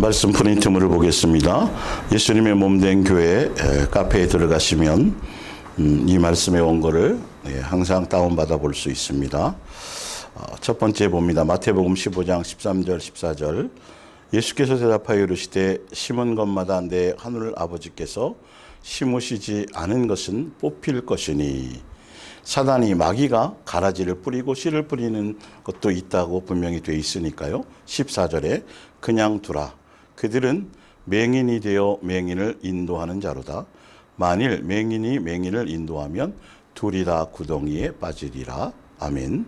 말씀 프린트물을 보겠습니다. 예수님의 몸된 교회 카페에 들어가시면 이 말씀의 원고를 항상 다운받아 볼 수 있습니다. 첫 번째 봅니다. 마태복음 15장 13절 14절. 예수께서 대답하여 이르시되 심은 것마다 내 하늘 아버지께서 심으시지 않은 것은 뽑힐 것이니 사단이 마귀가 가라지를 뿌리고 씨를 뿌리는 것도 있다고 분명히 되어 있으니까요. 14절에 그냥 두라. 그들은 맹인이 되어 맹인을 인도하는 자로다. 만일 맹인이 맹인을 인도하면 둘이 다 구덩이에 빠지리라. 아멘.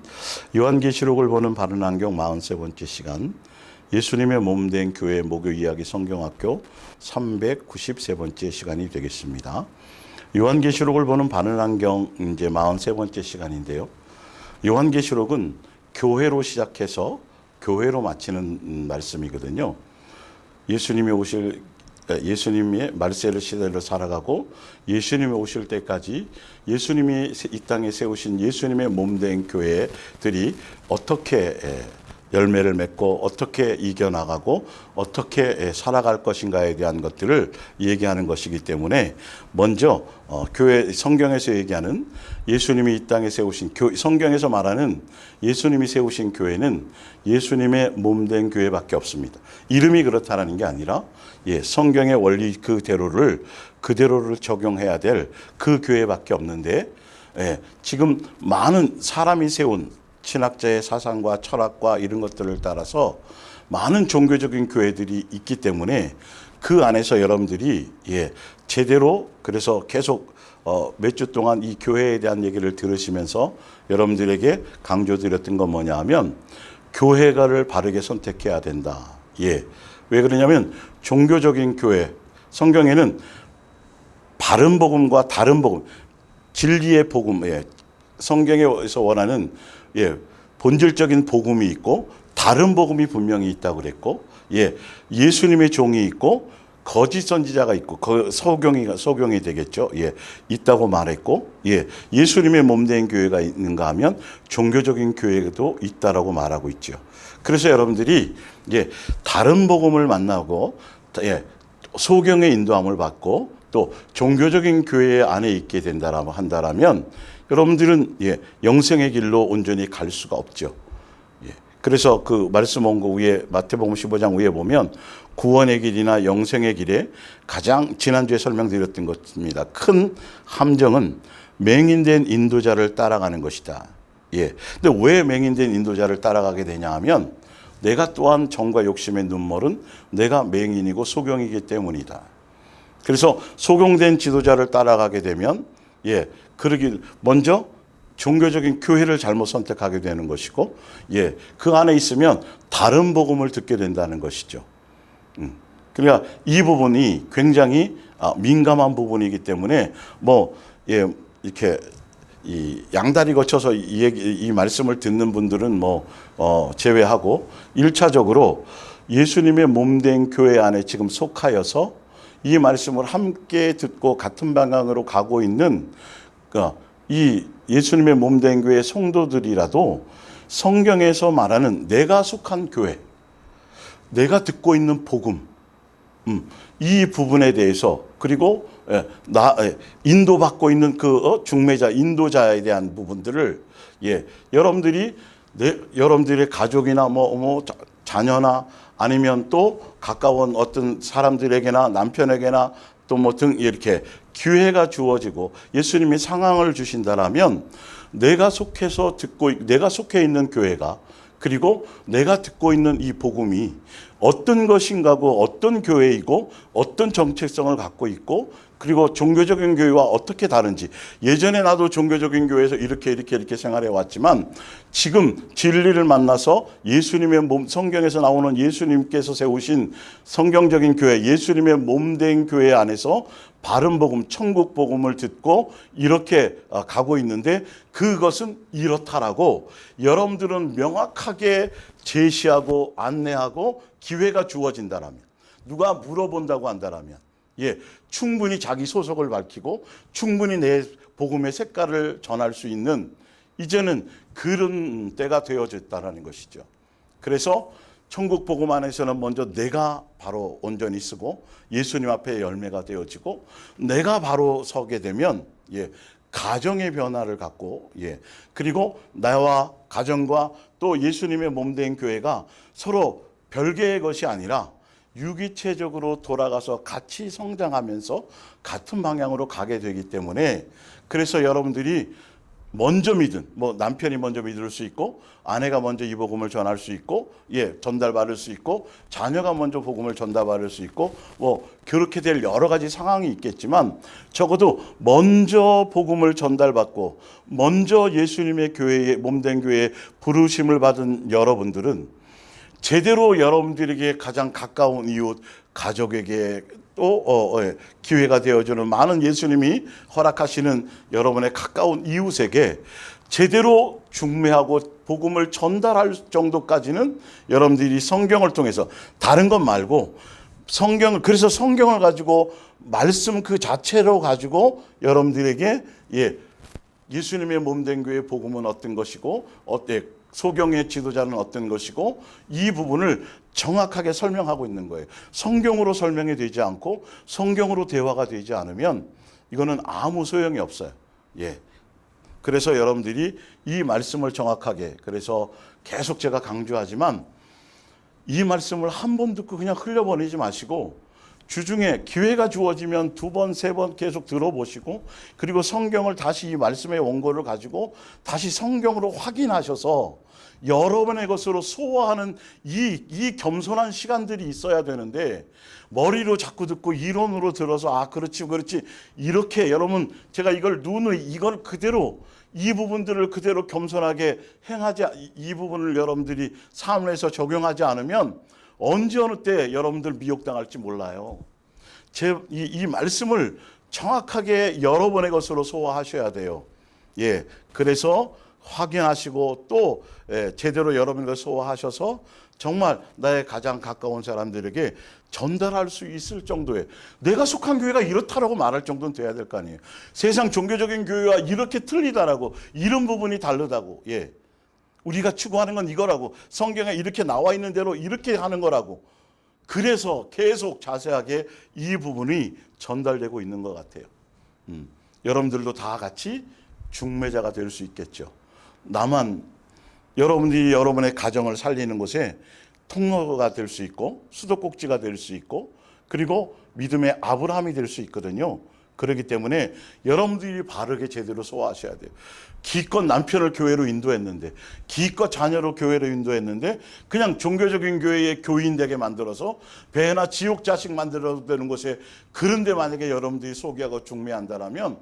요한계시록을 보는 바른 안경 43번째 시간, 예수님의 몸된 교회 목요 이야기 성경학교 393번째 시간이 되겠습니다. 요한계시록을 보는 바른 안경 이제 43번째 시간인데요. 요한계시록은 교회로 시작해서 교회로 마치는 말씀이거든요. 예수님의 말세를 시대를 살아가고 예수님이 오실 때까지 예수님이 이 땅에 세우신 예수님의 몸된 교회들이 어떻게 열매를 맺고 어떻게 이겨나가고 어떻게 살아갈 것인가에 대한 것들을 얘기하는 것이기 때문에 먼저 교회 성경에서 얘기하는 예수님이 이 땅에 세우신 성경에서 말하는 예수님이 세우신 교회는 예수님의 몸된 교회밖에 없습니다. 이름이 그렇다라는 게 아니라 성경의 원리 그대로를 적용해야 될 그 교회밖에 없는데 지금 많은 사람이 세운 신학자의 사상과 철학과 이런 것들을 따라서 많은 종교적인 교회들이 있기 때문에 그 안에서 여러분들이 제대로 그래서 계속 몇 주 동안 이 교회에 대한 얘기를 들으시면서 여러분들에게 강조드렸던 건 뭐냐 하면 교회가를 바르게 선택해야 된다. 왜 그러냐면 종교적인 교회, 성경에는 바른 복음과 다른 복음, 진리의 복음, 성경에서 원하는 본질적인 복음이 있고 다른 복음이 분명히 있다고 그랬고, 예수님의 종이 있고 거짓 선지자가 있고 소경이 되겠죠. 있다고 말했고, 예수님의 몸된 교회가 있는가 하면 종교적인 교회도 있다라고 말하고 있죠. 그래서 여러분들이 다른 복음을 만나고 소경의 인도함을 받고 또 종교적인 교회 안에 있게 된다라고 한다라면 여러분들은 영생의 길로 온전히 갈 수가 없죠. 그래서 그 말씀 온 거 위에 마태복음 15장 위에 보면 구원의 길이나 영생의 길에 가장 지난주에 설명드렸던 것입니다. 큰 함정은 맹인된 인도자를 따라가는 것이다. 근데 왜 맹인된 인도자를 따라가게 되냐 하면 내가 또한 정과 욕심의 눈물은 내가 맹인이고 소경이기 때문이다. 그래서 소경된 지도자를 따라가게 되면 그러길 먼저 종교적인 교회를 잘못 선택하게 되는 것이고, 그 안에 있으면 다른 복음을 듣게 된다는 것이죠. 그러니까 이 부분이 굉장히 민감한 부분이기 때문에 이렇게 이 양다리 거쳐서 이 말씀을 듣는 분들은 제외하고 1차적으로 예수님의 몸된 교회 안에 지금 속하여서 이 말씀을 함께 듣고 같은 방향으로 가고 있는 이 예수님의 몸된 교회 성도들이라도 성경에서 말하는 내가 속한 교회, 내가 듣고 있는 복음, 이 부분에 대해서 그리고 인도받고 있는 그 중매자, 인도자에 대한 부분들을 여러분들의 가족이나 자녀나 아니면 또 가까운 어떤 사람들에게나 남편에게나 또 등 이렇게 기회가 주어지고 예수님이 상황을 주신다라면 내가 속해 있는 교회가 그리고 내가 듣고 있는 이 복음이 어떤 것인가고 어떤 교회이고 어떤 정체성을 갖고 있고 그리고 종교적인 교회와 어떻게 다른지, 예전에 나도 종교적인 교회에서 이렇게 생활해 왔지만 지금 진리를 만나서 예수님의 성경에서 나오는 예수님께서 세우신 성경적인 교회, 예수님의 몸된 교회 안에서 바른 복음, 천국 복음을 듣고 이렇게 가고 있는데 그것은 이렇다라고 여러분들은 명확하게 제시하고 안내하고 기회가 주어진다라면, 누가 물어본다고 한다라면 충분히 자기 소속을 밝히고 충분히 내 복음의 색깔을 전할 수 있는 이제는 그런 때가 되어졌다라는 것이죠. 그래서 천국 복음 안에서는 먼저 내가 바로 온전히 쓰고 예수님 앞에 열매가 되어지고 내가 바로 서게 되면 가정의 변화를 갖고 그리고 나와 가정과 또 예수님의 몸된 교회가 서로 별개의 것이 아니라 유기체적으로 돌아가서 같이 성장하면서 같은 방향으로 가게 되기 때문에 그래서 여러분들이 먼저 믿은 남편이 먼저 믿을 수 있고 아내가 먼저 이 복음을 전할 수 있고 전달받을 수 있고 자녀가 먼저 복음을 전달받을 수 있고 그렇게 될 여러 가지 상황이 있겠지만 적어도 먼저 복음을 전달받고 먼저 예수님의 교회에 몸된 교회에 부르심을 받은 여러분들은 제대로 여러분들에게 가장 가까운 이웃 가족에게 또 기회가 되어주는 많은 예수님이 허락하시는 여러분의 가까운 이웃에게 제대로 중매하고 복음을 전달할 정도까지는 여러분들이 성경을 통해서 다른 것 말고 그래서 성경을 가지고 말씀 그 자체로 가지고 여러분들에게 예수님의 몸된 교회의 복음은 어떤 것이고 소경의 지도자는 어떤 것이고 이 부분을 정확하게 설명하고 있는 거예요. 성경으로 설명이 되지 않고 성경으로 대화가 되지 않으면 이거는 아무 소용이 없어요. 그래서 여러분들이 이 말씀을 정확하게 그래서 계속 제가 강조하지만 이 말씀을 한 번 듣고 그냥 흘려보내지 마시고 주중에 기회가 주어지면 2번, 3번 계속 들어보시고 그리고 성경을 다시 이 말씀의 원고를 가지고 다시 성경으로 확인하셔서 여러분의 것으로 소화하는 이 겸손한 시간들이 있어야 되는데 머리로 자꾸 듣고 이론으로 들어서 그렇지 이렇게 여러분 제가 이걸 이걸 그대로 이 부분들을 그대로 겸손하게 행하지 이 부분을 여러분들이 삶에서 적용하지 않으면 언제 어느 때 여러분들 미혹당할지 몰라요. 이 말씀을 정확하게 여러분의 것으로 소화하셔야 돼요. 그래서 확인하시고 또 제대로 여러분의 것을 소화하셔서 정말 나의 가장 가까운 사람들에게 전달할 수 있을 정도의 내가 속한 교회가 이렇다라고 말할 정도는 돼야 될 거 아니에요. 세상 종교적인 교회와 이렇게 틀리다라고 이런 부분이 다르다고 우리가 추구하는 건 이거라고 성경에 이렇게 나와 있는 대로 이렇게 하는 거라고 그래서 계속 자세하게 이 부분이 전달되고 있는 것 같아요. 여러분들도 다 같이 중매자가 될 수 있겠죠. 여러분들이 여러분의 가정을 살리는 곳에 통로가 될 수 있고 수도꼭지가 될 수 있고 그리고 믿음의 아브라함이 될 수 있거든요. 그렇기 때문에 여러분들이 바르게 제대로 소화하셔야 돼요. 기껏 남편을 교회로 인도했는데 기껏 자녀를 교회로 인도했는데 그냥 종교적인 교회의 교인 되게 만들어서 배나 지옥 자식 만들어도 되는 곳에 그런데 만약에 여러분들이 소개하고 중매한다라면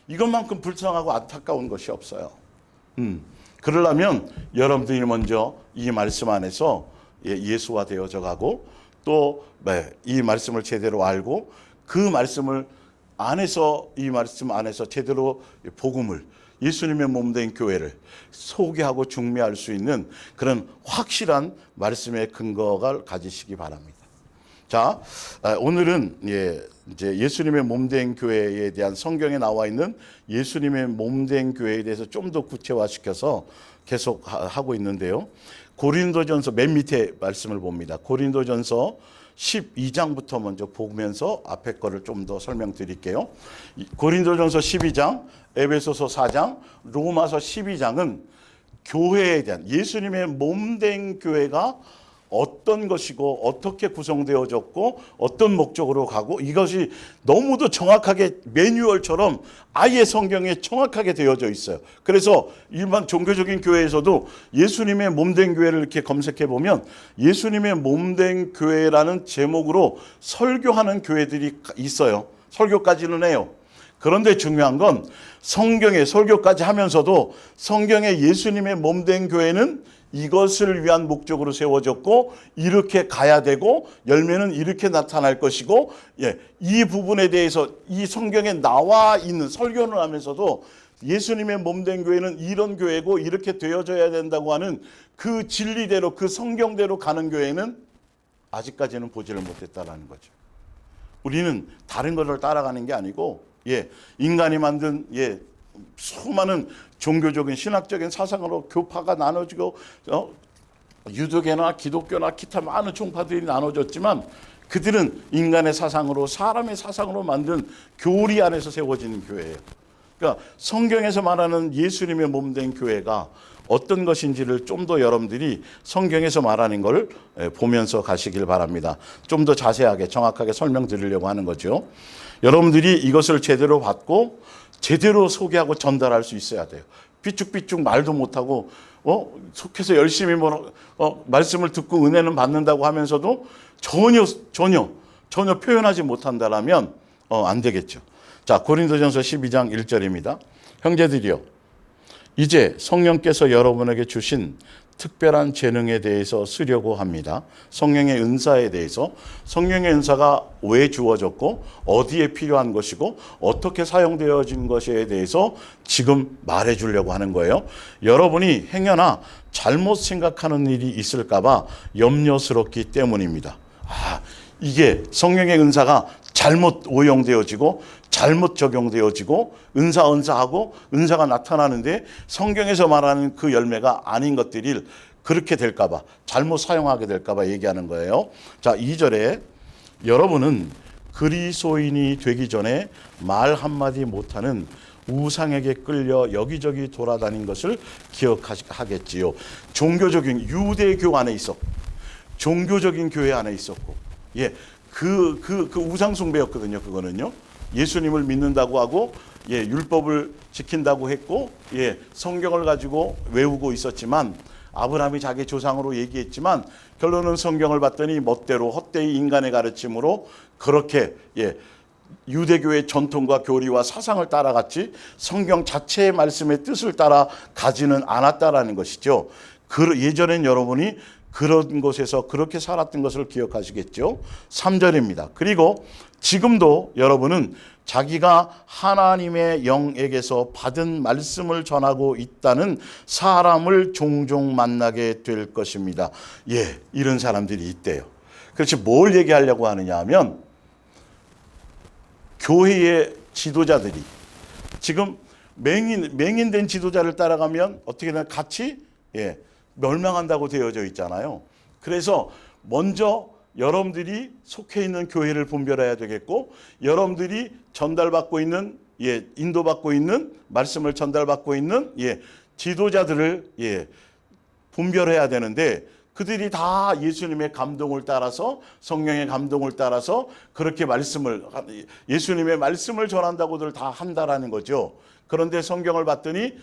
이것만큼 불쌍하고 안타까운 것이 없어요. 그러려면 여러분들이 먼저 이 말씀 안에서 예수화 되어져 가고 또 이 말씀을 제대로 알고 그 말씀을 안에서 이 말씀 안에서 제대로 복음을 예수님의 몸된 교회를 소개하고 중매할 수 있는 그런 확실한 말씀의 근거를 가지시기 바랍니다. 자, 오늘은 이제 예수님의 몸된 교회에 대한 성경에 나와 있는 예수님의 몸된 교회에 대해서 좀 더 구체화시켜서 계속 하고 있는데요. 고린도전서 맨 밑에 말씀을 봅니다. 고린도전서 12장부터 먼저 보면서 앞에 거를 좀 더 설명드릴게요. 고린도전서 12장, 에베소서 4장, 로마서 12장은 교회에 대한 예수님의 몸된 교회가 어떤 것이고 어떻게 구성되어졌고 어떤 목적으로 가고 이것이 너무도 정확하게 매뉴얼처럼 아예 성경에 정확하게 되어져 있어요. 그래서 일반 종교적인 교회에서도 예수님의 몸된 교회를 이렇게 검색해 보면 예수님의 몸된 교회라는 제목으로 설교하는 교회들이 있어요. 설교까지는 해요. 그런데 중요한 건 성경에 설교까지 하면서도 성경에 예수님의 몸된 교회는 이것을 위한 목적으로 세워졌고 이렇게 가야 되고 열매는 이렇게 나타날 것이고 이 부분에 대해서 이 성경에 나와 있는 설교를 하면서도 예수님의 몸된 교회는 이런 교회고 이렇게 되어져야 된다고 하는 그 진리대로 그 성경대로 가는 교회는 아직까지는 보지를 못했다라는 거죠. 우리는 다른 것을 따라가는 게 아니고 인간이 만든 수많은 종교적인 신학적인 사상으로 교파가 나눠지고 유대교나 기독교나 기타 많은 종파들이 나눠졌지만 그들은 인간의 사상으로 사람의 사상으로 만든 교리 안에서 세워지는 교회예요. 그러니까 성경에서 말하는 예수님의 몸된 교회가 어떤 것인지를 좀 더 여러분들이 성경에서 말하는 걸 보면서 가시길 바랍니다. 좀 더 자세하게 정확하게 설명드리려고 하는 거죠. 여러분들이 이것을 제대로 받고 제대로 소개하고 전달할 수 있어야 돼요. 삐죽삐죽 말도 못하고 속해서 열심히 말씀을 듣고 은혜는 받는다고 하면서도 전혀 표현하지 못한다라면 안 되겠죠. 자, 고린도전서 12장 1절입니다. 형제들이여, 이제 성령께서 여러분에게 주신 특별한 재능에 대해서 쓰려고 합니다. 성령의 은사에 대해서, 성령의 은사가 왜 주어졌고 어디에 필요한 것이고 어떻게 사용되어진 것에 대해서 지금 말해 주려고 하는 거예요. 여러분이 행여나 잘못 생각하는 일이 있을까 봐 염려스럽기 때문입니다. 이게 성령의 은사가 잘못 오용되어지고 잘못 적용되어지고 은사하고 은사가 나타나는데 성경에서 말하는 그 열매가 아닌 것들이 그렇게 될까 봐, 잘못 사용하게 될까 봐 얘기하는 거예요. 자, 2절에 여러분은 그리스도인이 되기 전에 말 한마디 못하는 우상에게 끌려 여기저기 돌아다닌 것을 기억하겠지요. 종교적인 유대교 안에 있었고 종교적인 교회 안에 있었고, 그 우상 숭배였거든요. 그거는요. 예수님을 믿는다고 하고, 율법을 지킨다고 했고, 성경을 가지고 외우고 있었지만, 아브라함이 자기 조상으로 얘기했지만, 결론은 성경을 봤더니 멋대로 헛되이 인간의 가르침으로 그렇게, 유대교의 전통과 교리와 사상을 따라갔지, 성경 자체의 말씀의 뜻을 따라 가지는 않았다라는 것이죠. 예전엔 여러분이 그런 곳에서 그렇게 살았던 것을 기억하시겠죠. 3절입니다. 그리고 지금도 여러분은 자기가 하나님의 영에게서 받은 말씀을 전하고 있다는 사람을 종종 만나게 될 것입니다. 이런 사람들이 있대요. 그렇지, 뭘 얘기하려고 하느냐 하면 교회의 지도자들이 지금 맹인된 지도자를 따라가면 어떻게 되나 같이 멸망한다고 되어져 있잖아요. 그래서 먼저 여러분들이 속해 있는 교회를 분별해야 되겠고, 여러분들이 전달받고 있는, 인도받고 있는, 말씀을 전달받고 있는, 지도자들을, 분별해야 되는데, 그들이 다 예수님의 감동을 따라서, 성령의 감동을 따라서 그렇게 예수님의 말씀을 전한다고들 다 한다라는 거죠. 그런데 성경을 봤더니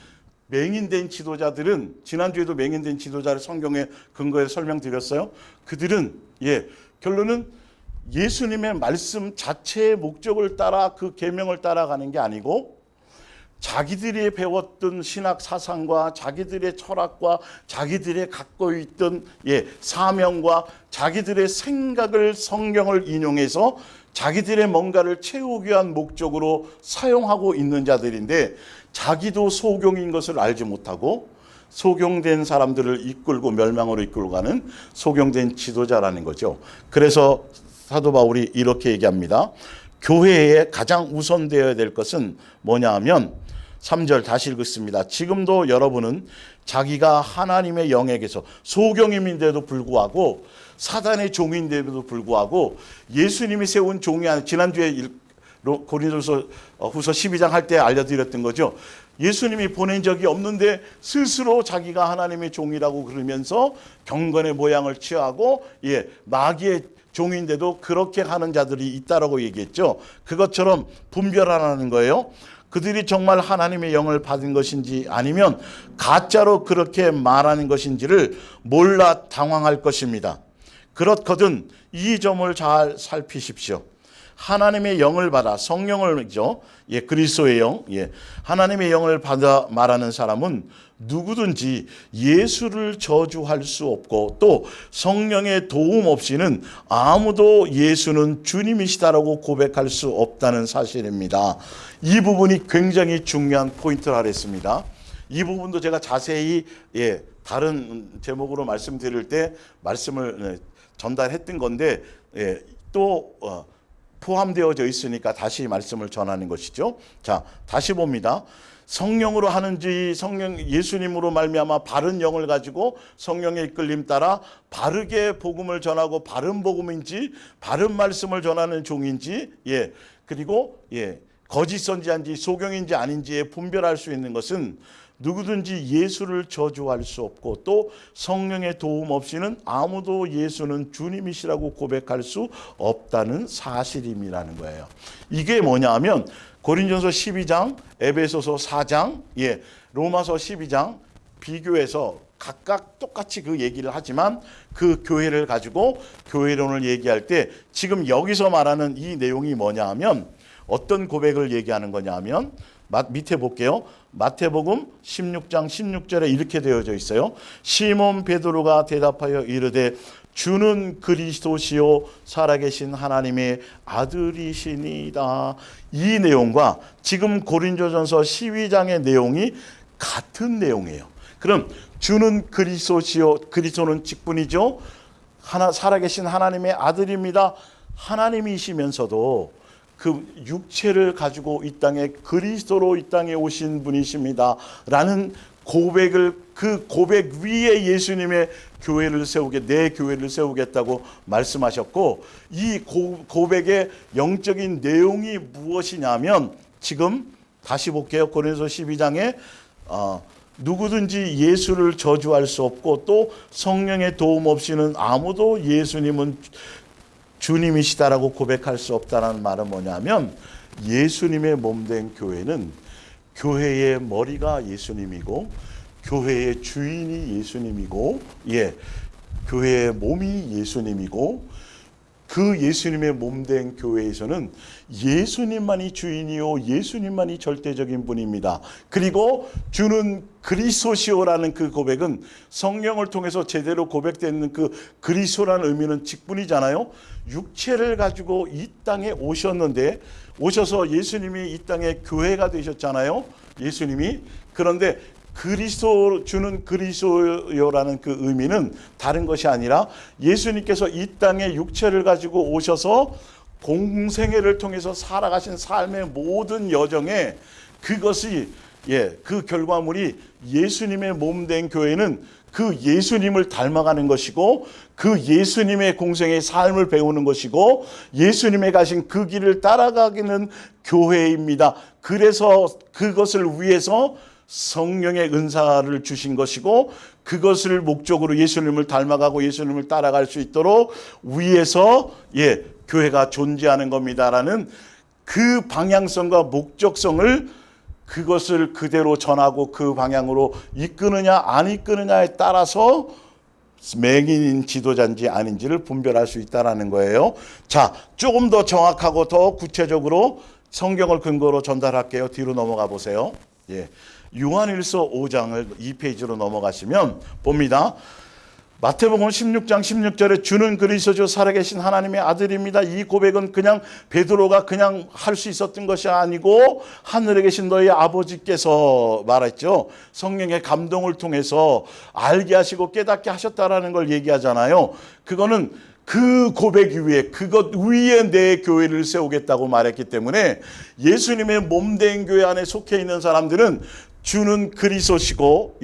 맹인된 지도자들은, 지난주에도 맹인된 지도자를 성경의 근거에 설명드렸어요. 그들은 결론은 예수님의 말씀 자체의 목적을 따라 그 계명을 따라가는 게 아니고 자기들이 배웠던 신학 사상과 자기들의 철학과 자기들의 갖고 있던 사명과 자기들의 생각을 성경을 인용해서 자기들의 뭔가를 채우기 위한 목적으로 사용하고 있는 자들인데, 자기도 소경인 것을 알지 못하고 소경된 사람들을 이끌고 멸망으로 이끌고 가는 소경된 지도자라는 거죠. 그래서 사도 바울이 이렇게 얘기합니다. 교회에 가장 우선되어야 될 것은 뭐냐 하면 3절 다시 읽겠습니다. 지금도 여러분은 자기가 하나님의 영에게서 소경임인데도 불구하고 사단의 종인데도 불구하고 예수님이 세운 종이 아니라, 지난주에 고린도서 후서 12장 할 때 알려드렸던 거죠. 예수님이 보낸 적이 없는데 스스로 자기가 하나님의 종이라고 그러면서 경건의 모양을 취하고 마귀의 종인데도 그렇게 하는 자들이 있다라고 얘기했죠. 그것처럼 분별하라는 거예요. 그들이 정말 하나님의 영을 받은 것인지 아니면 가짜로 그렇게 말하는 것인지를 몰라 당황할 것입니다. 그렇거든 이 점을 잘 살피십시오. 하나님의 영을 받아, 성령을죠, 그리스도의 영, 하나님의 영을 받아 말하는 사람은 누구든지 예수를 저주할 수 없고 또 성령의 도움 없이는 아무도 예수는 주님이시다라고 고백할 수 없다는 사실입니다. 이 부분이 굉장히 중요한 포인트라 했습니다. 이 부분도 제가 자세히 다른 제목으로 말씀드릴 때 말씀을 전달했던 건데 또 포함되어져 있으니까 다시 말씀을 전하는 것이죠. 자, 다시 봅니다. 성령으로 하는지 성령 예수님으로 말미암아 바른 영을 가지고 성령의 이끌림 따라 바르게 복음을 전하고 바른 복음인지 바른 말씀을 전하는 종인지 그리고 거짓 선지자인지 소경인지 아닌지에 분별할 수 있는 것은 누구든지 예수를 저주할 수 없고 또 성령의 도움 없이는 아무도 예수는 주님이시라고 고백할 수 없다는 사실임이라는 거예요. 이게 뭐냐 하면 고린전서 12장, 에베소서 4장, 로마서 12장 비교해서 각각 똑같이 그 얘기를 하지만 그 교회를 가지고 교회론을 얘기할 때 지금 여기서 말하는 이 내용이 뭐냐 하면 어떤 고백을 얘기하는 거냐 하면 밑에 볼게요. 마태복음 16장 16절에 이렇게 되어져 있어요. 시몬 베드로가 대답하여 이르되 주는 그리스도시요 살아계신 하나님의 아들이시니이다. 이 내용과 지금 고린도전서 12장의 내용이 같은 내용이에요. 그럼 주는 그리스도시요, 그리스도는 직분이죠. 살아계신 하나님의 아들입니다. 하나님이시면서도 그 육체를 가지고 이 땅에 그리스도로 이 땅에 오신 분이십니다 라는 고백을 그 고백 위에 예수님의 교회를 세우게 내 교회를 세우겠다고 말씀하셨고 이 고백의 영적인 내용이 무엇이냐면 지금 다시 볼게요. 고린도서 12장에 누구든지 예수를 저주할 수 없고 또 성령의 도움 없이는 아무도 예수님은 주님이시다라고 고백할 수 없다는 말은 뭐냐면 예수님의 몸된 교회는 교회의 머리가 예수님이고 교회의 주인이 예수님이고 교회의 몸이 예수님이고 그 예수님의 몸된 교회에서는 예수님만이 주인이요 예수님만이 절대적인 분입니다. 그리고 주는 그리스도시오라는 그 고백은 성령을 통해서 제대로 고백되는 그 그리스도라는 의미는 직분이잖아요. 육체를 가지고 이 땅에 오셨는데 오셔서 예수님이 이 땅에 교회가 되셨잖아요. 예수님이. 그런데 그리스도 주는 그리스도요라는 그 의미는 다른 것이 아니라 예수님께서 이 땅에 육체를 가지고 오셔서 공생애를 통해서 살아가신 삶의 모든 여정에 그것이 그 결과물이 예수님의 몸된 교회는 그 예수님을 닮아가는 것이고 그 예수님의 공생의 삶을 배우는 것이고 예수님의 가신 그 길을 따라가기는 교회입니다. 그래서 그것을 위해서 성령의 은사를 주신 것이고 그것을 목적으로 예수님을 닮아가고 예수님을 따라갈 수 있도록 위해서 교회가 존재하는 겁니다라는 그 방향성과 목적성을 그것을 그대로 전하고 그 방향으로 이끄느냐 안 이끄느냐에 따라서 맹인인 지도자인지 아닌지를 분별할 수 있다는 거예요. 자, 조금 더 정확하고 더 구체적으로 성경을 근거로 전달할게요. 뒤로 넘어가 보세요. 요한일서 5장을 2페이지로 넘어가시면 봅니다. 마태복음 16장 16절에 주는 그리스도죠 살아계신 하나님의 아들입니다. 이 고백은 그냥 베드로가 그냥 할 수 있었던 것이 아니고 하늘에 계신 너희 아버지께서 말했죠. 성령의 감동을 통해서 알게 하시고 깨닫게 하셨다라는 걸 얘기하잖아요. 그거는 그 고백 위에 그것 위에 내 교회를 세우겠다고 말했기 때문에 예수님의 몸된 교회 안에 속해 있는 사람들은 주는 그리스도시고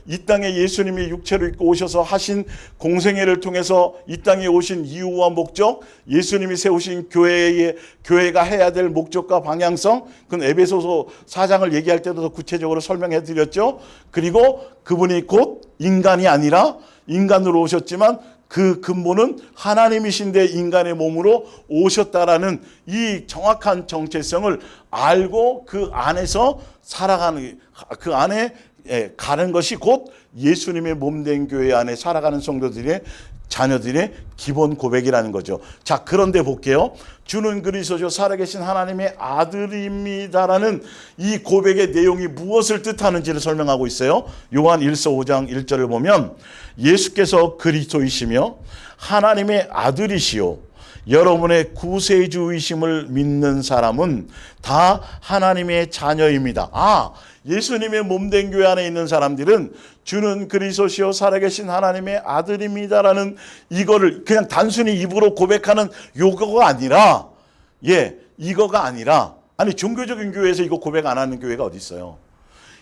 이 땅에 예수님이 육체로 입고 오셔서 하신 공생애를 통해서 이 땅에 오신 이유와 목적, 예수님이 세우신 교회가 해야 될 목적과 방향성, 그건 에베소서 4장을 얘기할 때도 더 구체적으로 설명해 드렸죠. 그리고 그분이 곧 인간이 아니라 인간으로 오셨지만 그 근본은 하나님이신데 인간의 몸으로 오셨다라는 이 정확한 정체성을 알고 그 안에서 살아가는 그 안에 가는 것이 곧 예수님의 몸된 교회 안에 살아가는 성도들의 자녀들의 기본 고백이라는 거죠. 자, 그런데 볼게요. 주는 그리스도죠 살아계신 하나님의 아들입니다라는 이 고백의 내용이 무엇을 뜻하는지를 설명하고 있어요. 요한 1서 5장 1절을 보면 예수께서 그리스도이시며 하나님의 아들이시요 여러분의 구세주이심을 믿는 사람은 다 하나님의 자녀입니다. 예수님의 몸된 교회 안에 있는 사람들은 주는 그리스도시요 살아계신 하나님의 아들입니다라는 이거를 그냥 단순히 입으로 고백하는 요거가 아니라 이거가 아니라, 아니 종교적인 교회에서 이거 고백 안 하는 교회가 어디 있어요?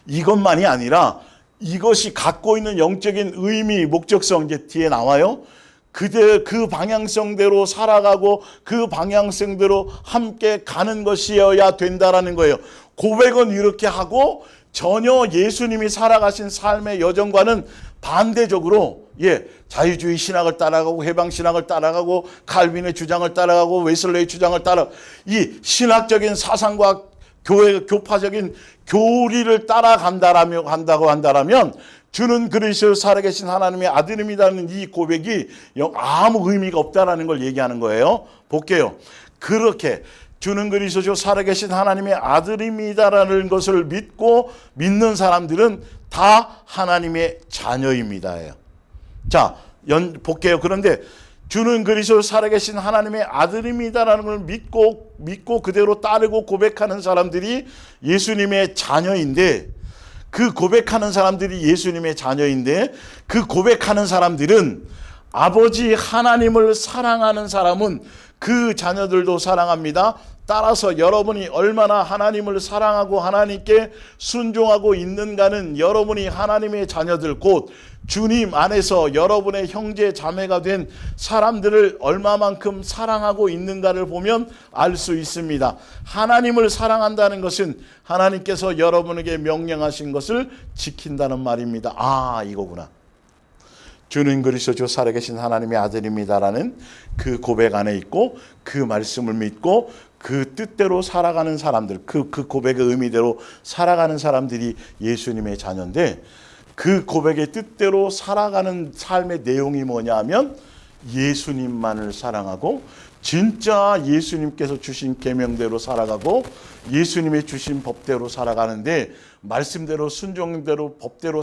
이것만이 아니라 이것이 갖고 있는 영적인 의미, 목적성, 이제 뒤에 나와요. 그 방향성대로 살아가고 그 방향성대로 함께 가는 것이어야 된다라는 거예요. 고백은 이렇게 하고 전혀 예수님이 살아가신 삶의 여정과는 반대적으로 자유주의 신학을 따라가고 해방 신학을 따라가고 칼빈의 주장을 따라가고 웨슬레의 주장을 따라 이 신학적인 사상과 교파적인 교리를 따라간다고 한다면 주는 그리스도 살아계신 하나님의 아들입니다는 이 고백이 아무 의미가 없다라는 걸 얘기하는 거예요. 볼게요. 그렇게 주는 그리스도 살아계신 하나님의 아들입니다라는 것을 믿는 사람들은 다 하나님의 자녀입니다. 자, 볼게요. 그런데 주는 그리스도 살아계신 하나님의 아들입니다라는 걸 믿고 그대로 따르고 고백하는 사람들이 예수님의 자녀인데, 그 고백하는 사람들이 예수님의 자녀인데, 그 고백하는 사람들은 아버지 하나님을 사랑하는 사람은 그 자녀들도 사랑합니다. 따라서 여러분이 얼마나 하나님을 사랑하고 하나님께 순종하고 있는가는 여러분이 하나님의 자녀들, 곧 주님 안에서 여러분의 형제 자매가 된 사람들을 얼마만큼 사랑하고 있는가를 보면 알 수 있습니다. 하나님을 사랑한다는 것은 하나님께서 여러분에게 명령하신 것을 지킨다는 말입니다. 아, 이거구나. 주는 그리스도 살아계신 하나님의 아들입니다라는 그 고백 안에 있고, 그 말씀을 믿고 그 뜻대로 살아가는 사람들, 그 고백의 의미대로 살아가는 사람들이 예수님의 자녀인데, 그 고백의 뜻대로 살아가는 삶의 내용이 뭐냐 하면 예수님만을 사랑하고 진짜 예수님께서 주신 계명대로 살아가고 예수님의 주신 법대로 살아가는데, 말씀대로 순종대로 법대로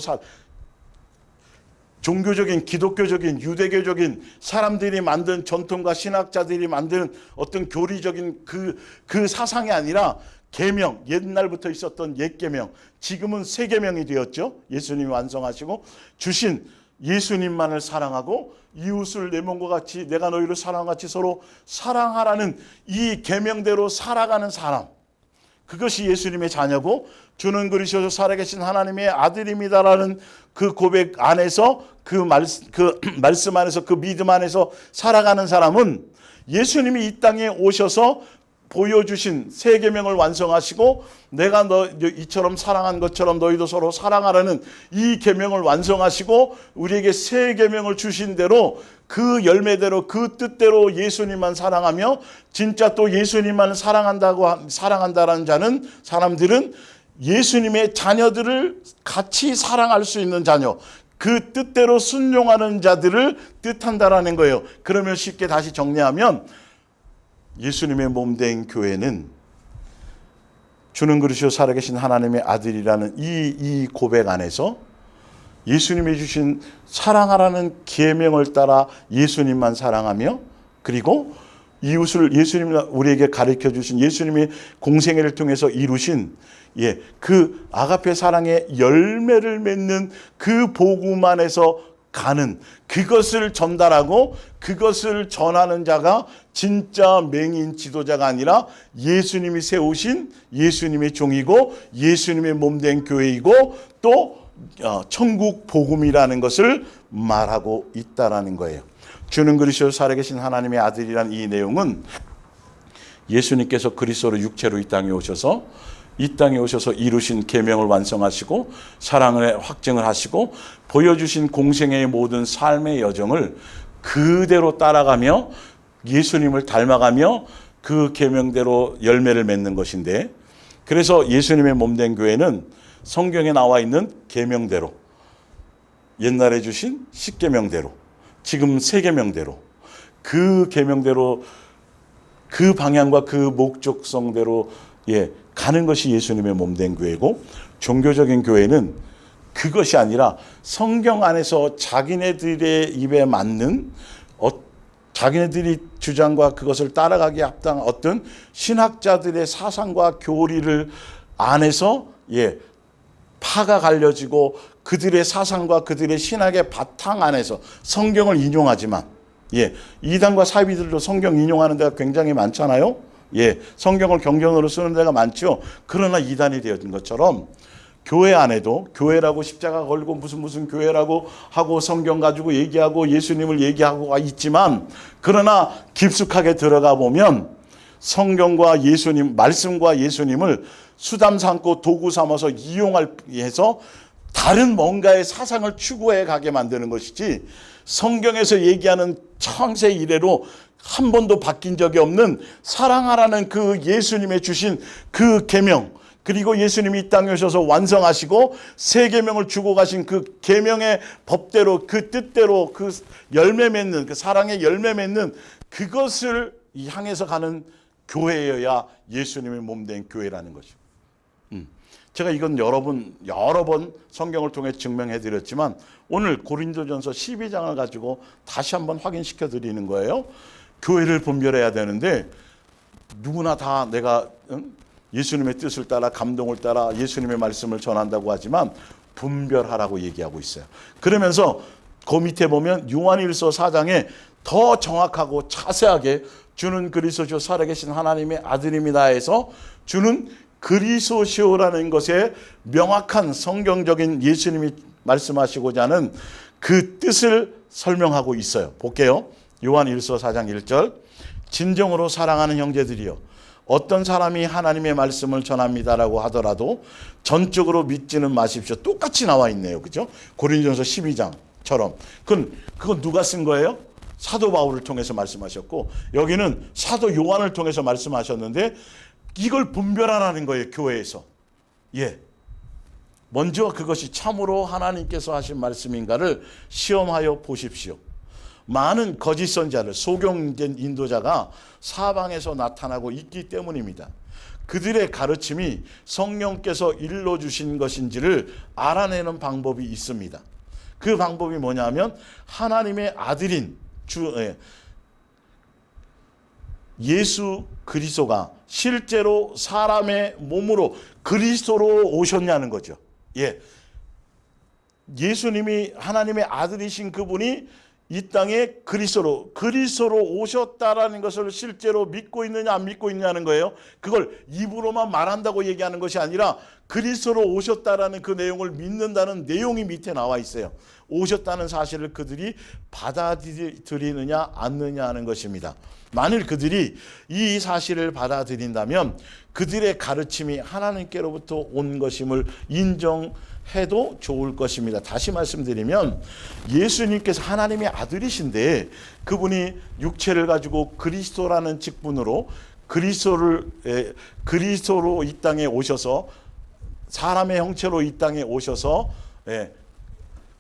종교적인, 기독교적인, 유대교적인 사람들이 만든 전통과 신학자들이 만든 어떤 교리적인 그 사상이 아니라 계명, 옛날부터 있었던 옛 계명, 지금은 새 계명이 되었죠. 예수님이 완성하시고 주신 예수님만을 사랑하고 이웃을 내 몸과 같이 내가 너희를 사랑한 같이 서로 사랑하라는 이 계명대로 살아가는 사람, 그것이 예수님의 자녀고, 주는 그리스도 살아계신 하나님의 아들입니다라는 그 고백 안에서 그 말씀 안에서 그 믿음 안에서 살아가는 사람은 예수님이 이 땅에 오셔서 보여주신 새 계명을 완성하시고 내가 너 이처럼 사랑한 것처럼 너희도 서로 사랑하라는 이 계명을 완성하시고 우리에게 새 계명을 주신 대로 그 열매대로 그 뜻대로 예수님만 사랑하며 진짜 또 예수님만 사랑한다라는 사람들은 예수님의 자녀들을 같이 사랑할 수 있는 자녀, 그 뜻대로 순종하는 자들을 뜻한다라는 거예요. 그러면 쉽게 다시 정리하면 예수님의 몸된 교회는 주는 그리스도 살아계신 하나님의 아들이라는 이 고백 안에서 예수님이 주신 사랑하라는 계명을 따라 예수님만 사랑하며, 그리고 이웃을 예수님이 우리에게 가르쳐 주신 예수님의 공생애를 통해서 이루신 그 아가페 사랑의 열매를 맺는 그 복음 안에서 가는, 그것을 전달하고 그것을 전하는 자가 진짜 맹인 지도자가 아니라 예수님이 세우신 예수님의 종이고 예수님의 몸된 교회이고 또 천국 복음이라는 것을 말하고 있다라는 거예요. 주는 그리스도 살아계신 하나님의 아들이란 이 내용은 예수님께서 그리스도로 육체로 이 땅에 오셔서 이루신 계명을 완성하시고 사랑을 확증을 하시고 보여주신 공생애의 모든 삶의 여정을 그대로 따라가며 예수님을 닮아가며 그 계명대로 열매를 맺는 것인데, 그래서 예수님의 몸된 교회는 성경에 나와 있는 계명대로, 옛날에 주신 십계명대로, 지금 세계명대로, 그 계명대로 그 방향과 그 목적성대로 가는 것이 예수님의 몸된 교회고, 종교적인 교회는 그것이 아니라 성경 안에서 자기네들의 입에 맞는 자기네들이 주장과 그것을 따라가기에 합당한 어떤 신학자들의 사상과 교리를 안에서 파가 갈려지고 그들의 사상과 그들의 신학의 바탕 안에서 성경을 인용하지만, 이단과 사이비들도 성경 인용하는 데가 굉장히 많잖아요. 예, 성경을 경전으로 쓰는 데가 많죠. 그러나 이단이 되어진 것처럼 교회 안에도 교회라고 십자가 걸고 무슨 교회라고 하고 성경 가지고 얘기하고 예수님을 얘기하고 있지만, 그러나 깊숙하게 들어가 보면 성경과 예수님, 말씀과 예수님을 수담 삼고 도구 삼아서 이용할 위해서 다른 뭔가의 사상을 추구해 가게 만드는 것이지, 성경에서 얘기하는 창세 이래로 한 번도 바뀐 적이 없는 사랑하라는 그 예수님의 주신 그 계명, 그리고 예수님이 이 땅에 오셔서 완성하시고 새 계명을 주고 가신 그 계명의 법대로, 그 뜻대로, 그 열매 맺는, 그 사랑의 열매 맺는 그것을 향해서 가는 교회여야 예수님의 몸된 교회라는 거죠. 제가 이건 여러 번 성경을 통해 증명해 드렸지만, 오늘 고린도전서 12장을 가지고 다시 한번 확인시켜 드리는 거예요. 교회를 분별해야 되는데, 누구나 다 내가 예수님의 뜻을 따라 감동을 따라 예수님의 말씀을 전한다고 하지만 분별하라고 얘기하고 있어요. 그러면서 그 밑에 보면 요한일서 4장에 더 정확하고 자세하게 주는 그리스도시요 살아계신 하나님의 아들입니다 해서 주는 그리스도시요라는 것에 명확한 성경적인 예수님이 말씀하시고자 하는 그 뜻을 설명하고 있어요. 볼게요. 요한일서 4장 1절. 진정으로 사랑하는 형제들이여, 어떤 사람이 하나님의 말씀을 전합니다라고 하더라도 전적으로 믿지는 마십시오. 똑같이 나와 있네요. 그죠? 고린도전서 12장처럼. 그건 누가 쓴 거예요? 사도 바울을 통해서 말씀하셨고, 여기는 사도 요한을 통해서 말씀하셨는데, 이걸 분별하라는 거예요. 교회에서. 예. 먼저 그것이 참으로 하나님께서 하신 말씀인가를 시험하여 보십시오. 많은 거짓 선자를, 소경된 인도자가 사방에서 나타나고 있기 때문입니다. 그들의 가르침이 성령께서 일러주신 것인지를 알아내는 방법이 있습니다. 그 방법이 뭐냐면 하나님의 아들인 예수 그리스도가 실제로 사람의 몸으로 그리스도로 오셨냐는 거죠. 예. 예수님이 하나님의 아들이신 그분이 이 땅에 그리스도로 오셨다라는 것을 실제로 믿고 있느냐 안 믿고 있냐는 거예요. 그걸 입으로만 말한다고 얘기하는 것이 아니라 그리스도로 오셨다라는 그 내용을 믿는다는 내용이 밑에 나와 있어요. 오셨다는 사실을 그들이 받아들이느냐 않느냐 하는 것입니다. 만일 그들이 이 사실을 받아들인다면 그들의 가르침이 하나님께로부터 온 것임을 인정해도 좋을 것입니다. 다시 말씀드리면 예수님께서 하나님의 아들이신데 그분이 육체를 가지고 그리스도라는 직분으로 그리스도로 이 땅에 오셔서 사람의 형체로 이 땅에 오셔서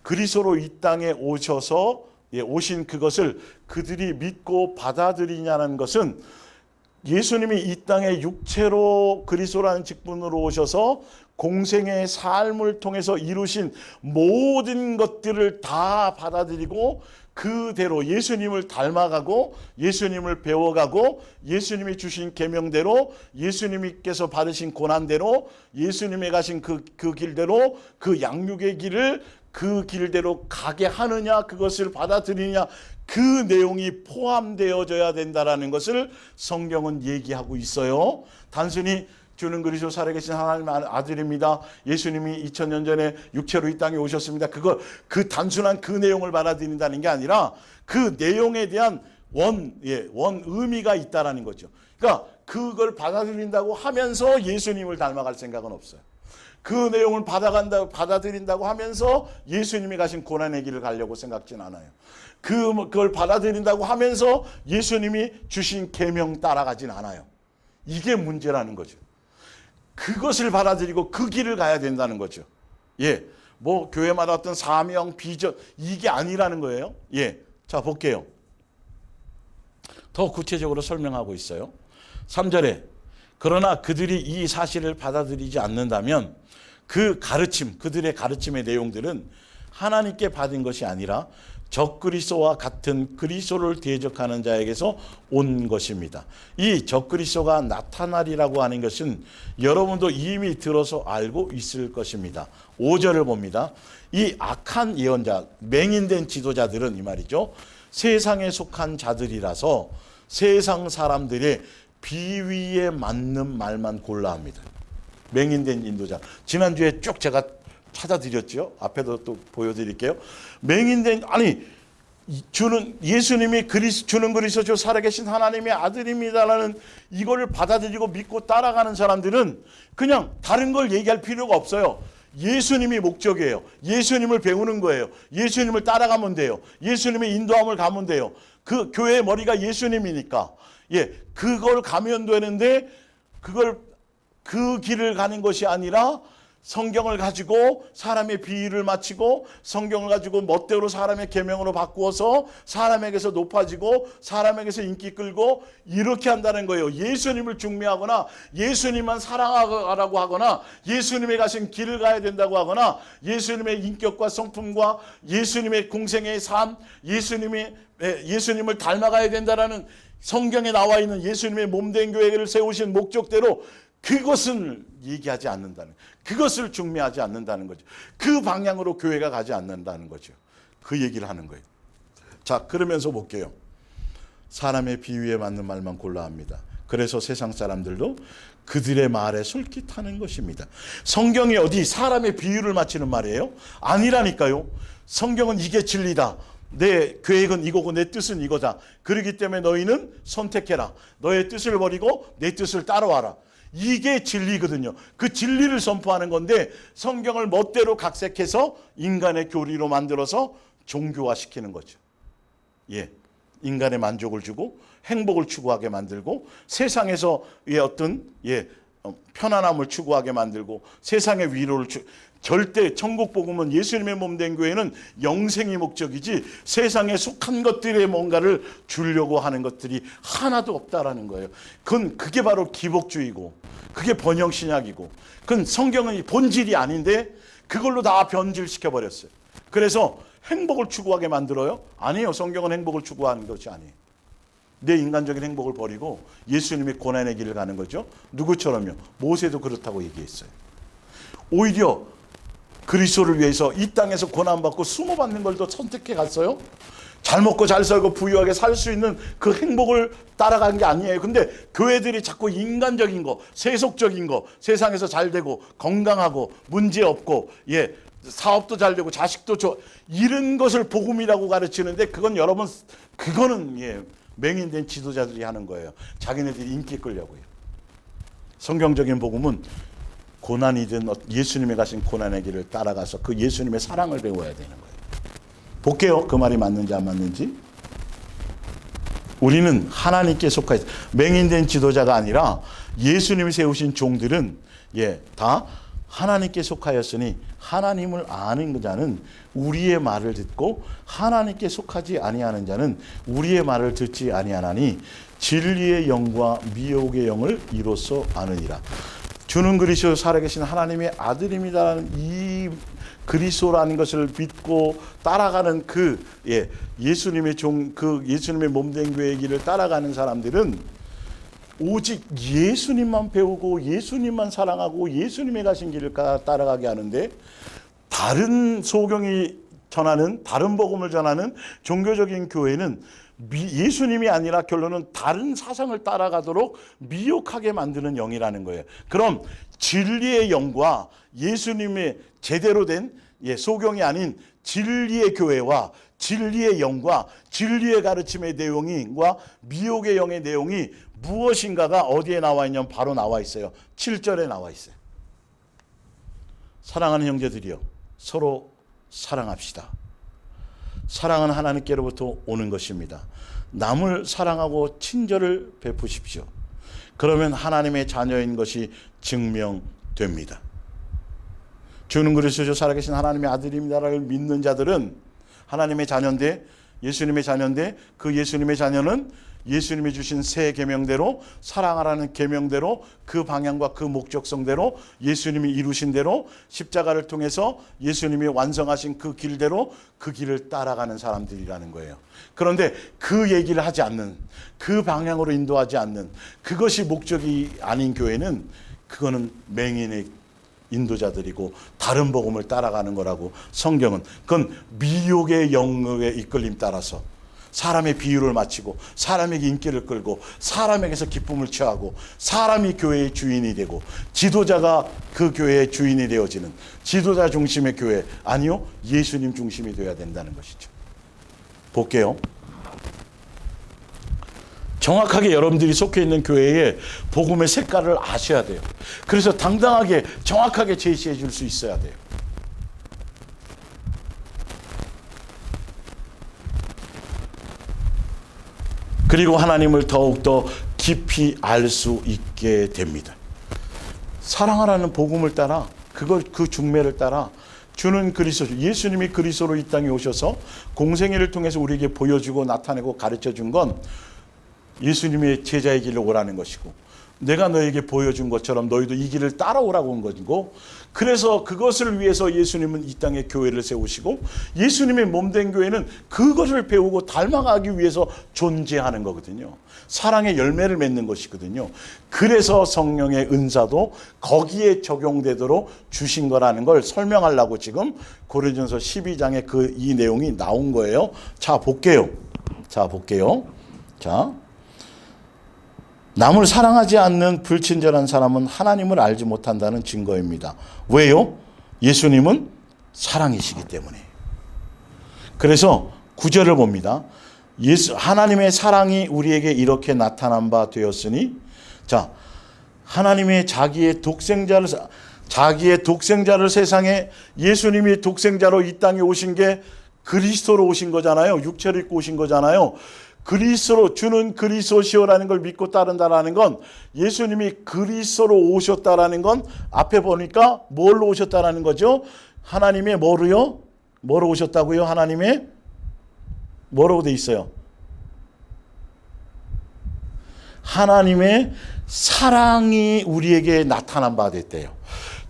그리스도로 이 땅에 오셔서 오신 그것을 그들이 믿고 받아들이냐는 것은 예수님이 이 땅에 육체로 그리스도라는 직분으로 오셔서 공생의 삶을 통해서 이루신 모든 것들을 다 받아들이고 그대로 예수님을 닮아가고 예수님을 배워가고 예수님이 주신 계명대로 예수님께서 받으신 고난대로 예수님이 가신 그 길대로 그 양육의 길을 그 길대로 가게 하느냐 그것을 받아들이느냐 그 내용이 포함되어져야 된다라는 것을 성경은 얘기하고 있어요. 단순히 주는 그리스도 살아계신 하나님의 아들입니다. 예수님이 2000년 전에 육체로 이 땅에 오셨습니다. 그 단순한 그 내용을 받아들인다는 게 아니라 그 내용에 대한 원 의미가 있다라는 거죠. 그러니까 그걸 받아들인다고 하면서 예수님을 닮아갈 생각은 없어요. 그 내용을 받아들인다고 하면서 예수님이 가신 고난의 길을 가려고 생각진 않아요. 그걸 받아들인다고 하면서 예수님이 주신 계명 따라가진 않아요. 이게 문제라는 거죠. 그것을 받아들이고 그 길을 가야 된다는 거죠. 예. 뭐 교회마다 어떤 사명, 비전 이게 아니라는 거예요. 예. 자, 볼게요. 더 구체적으로 설명하고 있어요. 3절에 그러나 그들이 이 사실을 받아들이지 않는다면 그 가르침, 그들의 가르침의 내용들은 하나님께 받은 것이 아니라 적그리스도와 같은 그리스도를 대적하는 자에게서 온 것입니다. 이 적그리스도가 나타나리라고 하는 것은 여러분도 이미 들어서 알고 있을 것입니다. 5절을 봅니다. 이 악한 예언자, 맹인된 지도자들은 이 말이죠. 세상에 속한 자들이라서 세상 사람들의 비위에 맞는 말만 골라 합니다. 맹인된 인도자. 지난주에 쭉 제가 찾아드렸죠. 앞에도 또 보여드릴게요. 맹인된, 아니, 예수님이 주는 그리스도 살아계신 하나님의 아들입니다라는 이거를 받아들이고 믿고 따라가는 사람들은 그냥 다른 걸 얘기할 필요가 없어요. 예수님이 목적이에요. 예수님을 배우는 거예요. 예수님을 따라가면 돼요. 예수님의 인도함을 가면 돼요. 그 교회의 머리가 예수님이니까. 그걸 가면 되는데 그 길을 가는 것이 아니라 성경을 가지고 사람의 비위를 맞추고 성경을 가지고 멋대로 사람의 계명으로 바꾸어서 사람에게서 높아지고 사람에게서 인기 끌고 이렇게 한다는 거예요. 예수님을 중매하거나 예수님만 사랑하라고 하거나 예수님의 가신 길을 가야 된다고 하거나 예수님의 인격과 성품과 예수님의 공생의 삶, 예수님을 닮아가야 된다라는 성경에 나와 있는 예수님의 몸된 교회를 세우신 목적대로 그것을 얘기하지 않는다는, 그것을 중매하지 않는다는 거죠. 그 방향으로 교회가 가지 않는다는 거죠. 그 얘기를 하는 거예요. 자, 그러면서 볼게요. 사람의 비위에 맞는 말만 골라 합니다. 그래서 세상 사람들도 그들의 말에 솔깃하는 것입니다. 성경이 어디 사람의 비유를 맞추는 말이에요? 아니라니까요. 성경은 이게 진리다. 내 계획은 이거고 내 뜻은 이거다. 그렇기 때문에 너희는 선택해라. 너의 뜻을 버리고 내 뜻을 따라와라. 이게 진리거든요. 그 진리를 선포하는 건데 성경을 멋대로 각색해서 인간의 교리로 만들어서 종교화시키는 거죠. 인간의 만족을 주고 행복을 추구하게 만들고 세상에서의 어떤 편안함을 추구하게 만들고 세상의 위로를 절대 천국 복음은 예수님의 몸된 교회는 영생이 목적이지 세상에 속한 것들에 뭔가를 주려고 하는 것들이 하나도 없다라는 거예요. 그게 바로 기복주의고 그게 번영신약이고 그건 성경의 본질이 아닌데 그걸로 다 변질시켜 버렸어요. 그래서 행복을 추구하게 만들어요? 아니에요. 성경은 행복을 추구하는 것이 아니에요. 내 인간적인 행복을 버리고 예수님의 고난의 길을 가는 거죠. 누구처럼요? 모세도 그렇다고 얘기했어요. 오히려 그리스도를 위해서 이 땅에서 고난받고 수모받는 걸 더 선택해 갔어요. 잘 먹고 잘 살고 부유하게 살 수 있는 그 행복을 따라간 게 아니에요. 근데 교회들이 자꾸 인간적인 거, 세속적인 거, 세상에서 잘 되고 건강하고 문제 없고 사업도 잘 되고 자식도 이런 것을 복음이라고 가르치는데 그거는 맹인된 지도자들이 하는 거예요. 자기네들이 인기 끌려고요. 성경적인 복음은 고난이든 예수님이 가신 고난의 길을 따라가서 그 예수님의 사랑을 배워야 되는 거예요. 볼게요. 그 말이 맞는지 안 맞는지. 우리는 하나님께 속하 있어요. 맹인된 지도자가 아니라 예수님이 세우신 종들은 다 하나님께 속하였으니 하나님을 아는 자는 우리의 말을 듣고 하나님께 속하지 아니하는 자는 우리의 말을 듣지 아니하나니 진리의 영과 미혹의 영을 이로써 아느니라. 주는 그리스도 살아계신 하나님의 아들입니다라는 이 그리스도라는 것을 믿고 따라가는 예수님의 예수님의 몸된 교회의 길을 따라가는 사람들은 오직 예수님만 배우고 예수님만 사랑하고 예수님의 가신 길을 따라가게 하는데 다른 소경이 전하는 다른 복음을 전하는 종교적인 교회는 예수님이 아니라 결론은 다른 사상을 따라가도록 미혹하게 만드는 영이라는 거예요. 그럼 진리의 영과 예수님의 제대로 된 소경이 아닌 진리의 교회와 진리의 영과 진리의 가르침의 내용과 미혹의 영의 내용이 무엇인가가 어디에 나와 있냐면 바로 나와 있어요. 7절에 나와 있어요. 사랑하는 형제들이여 서로 사랑합시다. 사랑은 하나님께로부터 오는 것입니다. 남을 사랑하고 친절을 베푸십시오. 그러면 하나님의 자녀인 것이 증명됩니다. 주는 그리스도 살아계신 하나님의 아들입니다를 믿는 자들은 하나님의 자녀인데 예수님의 자녀인데 그 예수님의 자녀는 예수님이 주신 새 계명대로 사랑하라는 계명대로 그 방향과 그 목적성대로 예수님이 이루신 대로 십자가를 통해서 예수님이 완성하신 그 길대로 그 길을 따라가는 사람들이라는 거예요. 그런데 그 얘기를 하지 않는 그 방향으로 인도하지 않는 그것이 목적이 아닌 교회는 그거는 맹인의 인도자들이고 다른 복음을 따라가는 거라고 성경은 그건 미혹의 영역의 이끌림 따라서 사람의 비유를 마치고 사람에게 인기를 끌고 사람에게서 기쁨을 취하고 사람이 교회의 주인이 되고 지도자가 그 교회의 주인이 되어지는 지도자 중심의 교회, 아니요, 예수님 중심이 되어야 된다는 것이죠. 볼게요. 정확하게 여러분들이 속해 있는 교회의 복음의 색깔을 아셔야 돼요. 그래서 당당하게 정확하게 제시해 줄 수 있어야 돼요. 그리고 하나님을 더욱더 깊이 알 수 있게 됩니다. 사랑하라는 복음을 따라, 그 중매를 따라 주는 그리스도, 예수님이 그리스도로 이 땅에 오셔서 공생애를 통해서 우리에게 보여주고 나타내고 가르쳐 준 건 예수님의 제자의 길로 오라는 것이고, 내가 너에게 보여준 것처럼 너희도 이 길을 따라오라고 온 것이고, 그래서 그것을 위해서 예수님은 이 땅에 교회를 세우시고, 예수님의 몸된 교회는 그것을 배우고 닮아가기 위해서 존재하는 거거든요. 사랑의 열매를 맺는 것이거든요. 그래서 성령의 은사도 거기에 적용되도록 주신 거라는 걸 설명하려고 지금 고린도전서 12장에 이 내용이 나온 거예요. 자, 볼게요. 자, 남을 사랑하지 않는 불친절한 사람은 하나님을 알지 못한다는 증거입니다. 왜요? 예수님은 사랑이시기 때문에. 그래서 9절을 봅니다. 하나님의 사랑이 우리에게 이렇게 나타난 바 되었으니, 자, 하나님의 자기의 독생자를 세상에, 예수님이 독생자로 이 땅에 오신 게 그리스도로 오신 거잖아요. 육체를 입고 오신 거잖아요. 그리스도로, 주는 그리스도시오라는 걸 믿고 따른다라는 건, 예수님이 그리스도로 오셨다라는 건 앞에 보니까 뭘로 오셨다라는 거죠? 하나님의 뭐로요? 뭐로 오셨다고요? 하나님의 뭐라고 돼 있어요? 하나님의 사랑이 우리에게 나타난 바 됐대요.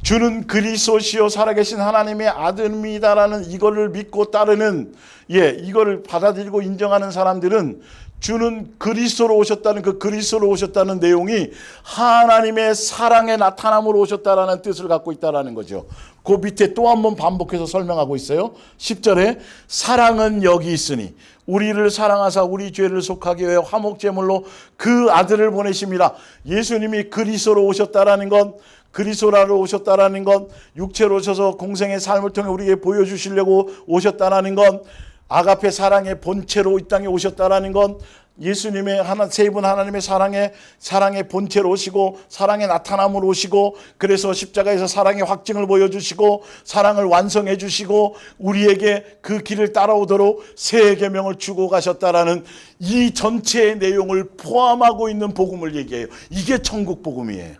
주는 그리스도시요 살아계신 하나님의 아들입니다라는 이거를 믿고 따르는, 이거를 받아들이고 인정하는 사람들은 주는 그리스도로 오셨다는, 그 그리스도로 오셨다는 내용이 하나님의 사랑의 나타남으로 오셨다라는 뜻을 갖고 있다라는 거죠. 그 밑에 또 한 번 반복해서 설명하고 있어요. 10절에 사랑은 여기 있으니 우리를 사랑하사 우리 죄를 속하게 하여 화목제물로 그 아들을 보내십니다. 예수님이 그리스도로 오셨다라는 건, 그리스도로 오셨다라는 건, 육체로 오셔서 공생의 삶을 통해 우리에게 보여주시려고 오셨다라는 건, 아가페 사랑의 본체로 이 땅에 오셨다라는 건, 예수님의 세 분 하나님의 사랑의 본체로 오시고 사랑의 나타남으로 오시고, 그래서 십자가에서 사랑의 확증을 보여주시고 사랑을 완성해 주시고 우리에게 그 길을 따라오도록 새 계명을 주고 가셨다라는 이 전체의 내용을 포함하고 있는 복음을 얘기해요. 이게 천국 복음이에요.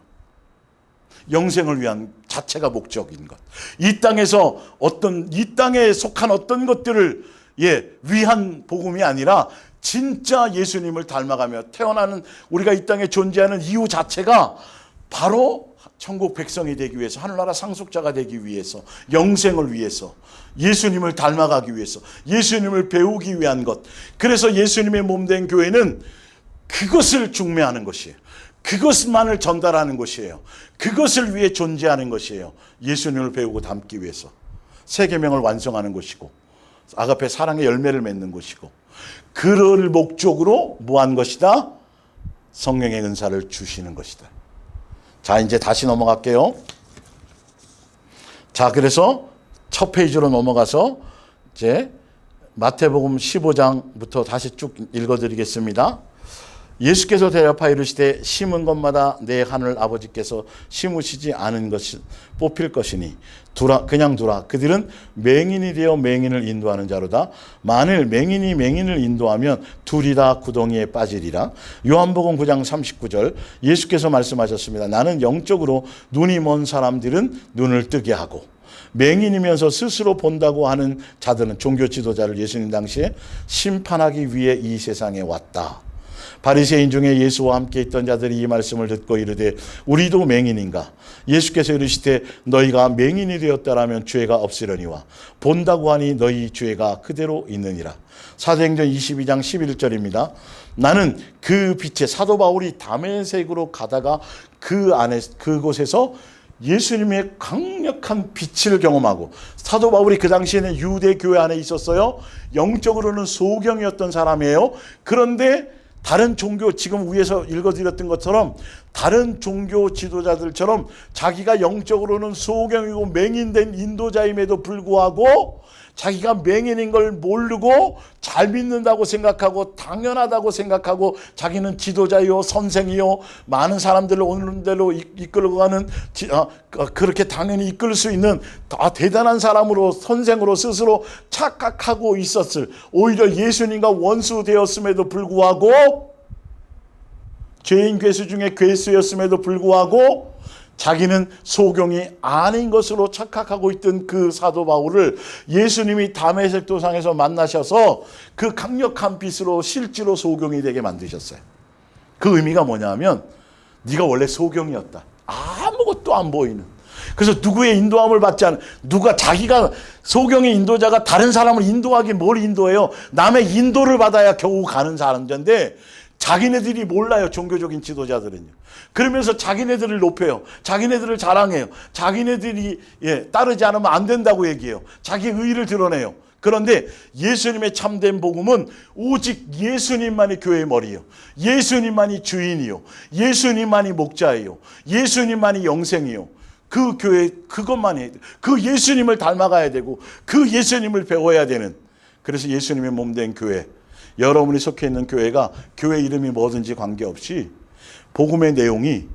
영생을 위한 자체가 목적인 것. 이 땅에서 이 땅에 속한 어떤 것들을 위한 복음이 아니라 진짜 예수님을 닮아가며 태어나는, 우리가 이 땅에 존재하는 이유 자체가 바로 천국 백성이 되기 위해서, 하늘나라 상속자가 되기 위해서, 영생을 위해서, 예수님을 닮아가기 위해서, 예수님을 배우기 위한 것. 그래서 예수님의 몸된 교회는 그것을 중매하는 것이에요. 그것만을 전달하는 것이에요. 그것을 위해 존재하는 것이에요. 예수님을 배우고 닮기 위해서 새 계명을 완성하는 것이고 아가페 사랑의 열매를 맺는 것이고, 그럴 목적으로 뭐한 것이다? 성령의 은사를 주시는 것이다. 자, 이제 다시 넘어갈게요. 자, 그래서 첫 페이지로 넘어가서 이제 마태복음 15장부터 다시 쭉 읽어드리겠습니다. 예수께서 대답하여 이르시되 심은 것마다 내 하늘 아버지께서 심으시지 않은 것이 뽑힐 것이니 그냥 두라. 그들은 맹인이 되어 맹인을 인도하는 자로다. 만일 맹인이 맹인을 인도하면 둘이 다 구덩이에 빠지리라. 요한복음 9장 39절 예수께서 말씀하셨습니다. 나는 영적으로 눈이 먼 사람들은 눈을 뜨게 하고, 맹인이면서 스스로 본다고 하는 자들은, 종교 지도자를 예수님 당시에 심판하기 위해 이 세상에 왔다. 바리새인 중에 예수와 함께 있던 자들이 이 말씀을 듣고 이르되 우리도 맹인인가? 예수께서 이르시되 너희가 맹인이 되었다라면 죄가 없으려니와 본다고 하니 너희 죄가 그대로 있느니라. 사도행전 22장 11절입니다. 나는 그 빛에, 사도 바울이 다메섹으로 가다가 그곳에서 예수님의 강력한 빛을 경험하고, 사도 바울이 그 당시에는 유대 교회 안에 있었어요. 영적으로는 소경이었던 사람이에요. 그런데 다른 종교, 지금 위에서 읽어드렸던 것처럼 다른 종교 지도자들처럼 자기가 영적으로는 소경이고 맹인된 인도자임에도 불구하고 자기가 맹인인 걸 모르고 잘 믿는다고 생각하고 당연하다고 생각하고 자기는 지도자요 선생이요 많은 사람들을 오는 대로 이끌고 가는 그렇게 당연히 이끌 수 있는 대단한 사람으로 선생으로 스스로 착각하고 있었을, 오히려 예수님과 원수 되었음에도 불구하고, 죄인 괴수 중에 괴수였음에도 불구하고 자기는 소경이 아닌 것으로 착각하고 있던 그 사도 바울을 예수님이 다메섹 도상에서 만나셔서 그 강력한 빛으로 실제로 소경이 되게 만드셨어요. 그 의미가 뭐냐면 네가 원래 소경이었다. 아무것도 안 보이는. 그래서 누구의 인도함을 받지 않은, 누가 자기가 소경의 인도자가 다른 사람을 인도하기 뭘 인도해요? 남의 인도를 받아야 겨우 가는 사람인데 자기네들이 몰라요. 종교적인 지도자들은요. 그러면서 자기네들을 높여요. 자기네들을 자랑해요. 자기네들이 따르지 않으면 안 된다고 얘기해요. 자기 의의를 드러내요. 그런데 예수님의 참된 복음은 오직 예수님만이 교회의 머리요, 예수님만이 주인이요, 예수님만이 목자예요, 예수님만이 영생이요. 그 교회 그것만 해야 돼. 그 예수님을 닮아가야 되고 그 예수님을 배워야 되는. 그래서 예수님의 몸된 교회, 여러분이 속해 있는 교회가 교회 이름이 뭐든지 관계없이 복음의 내용이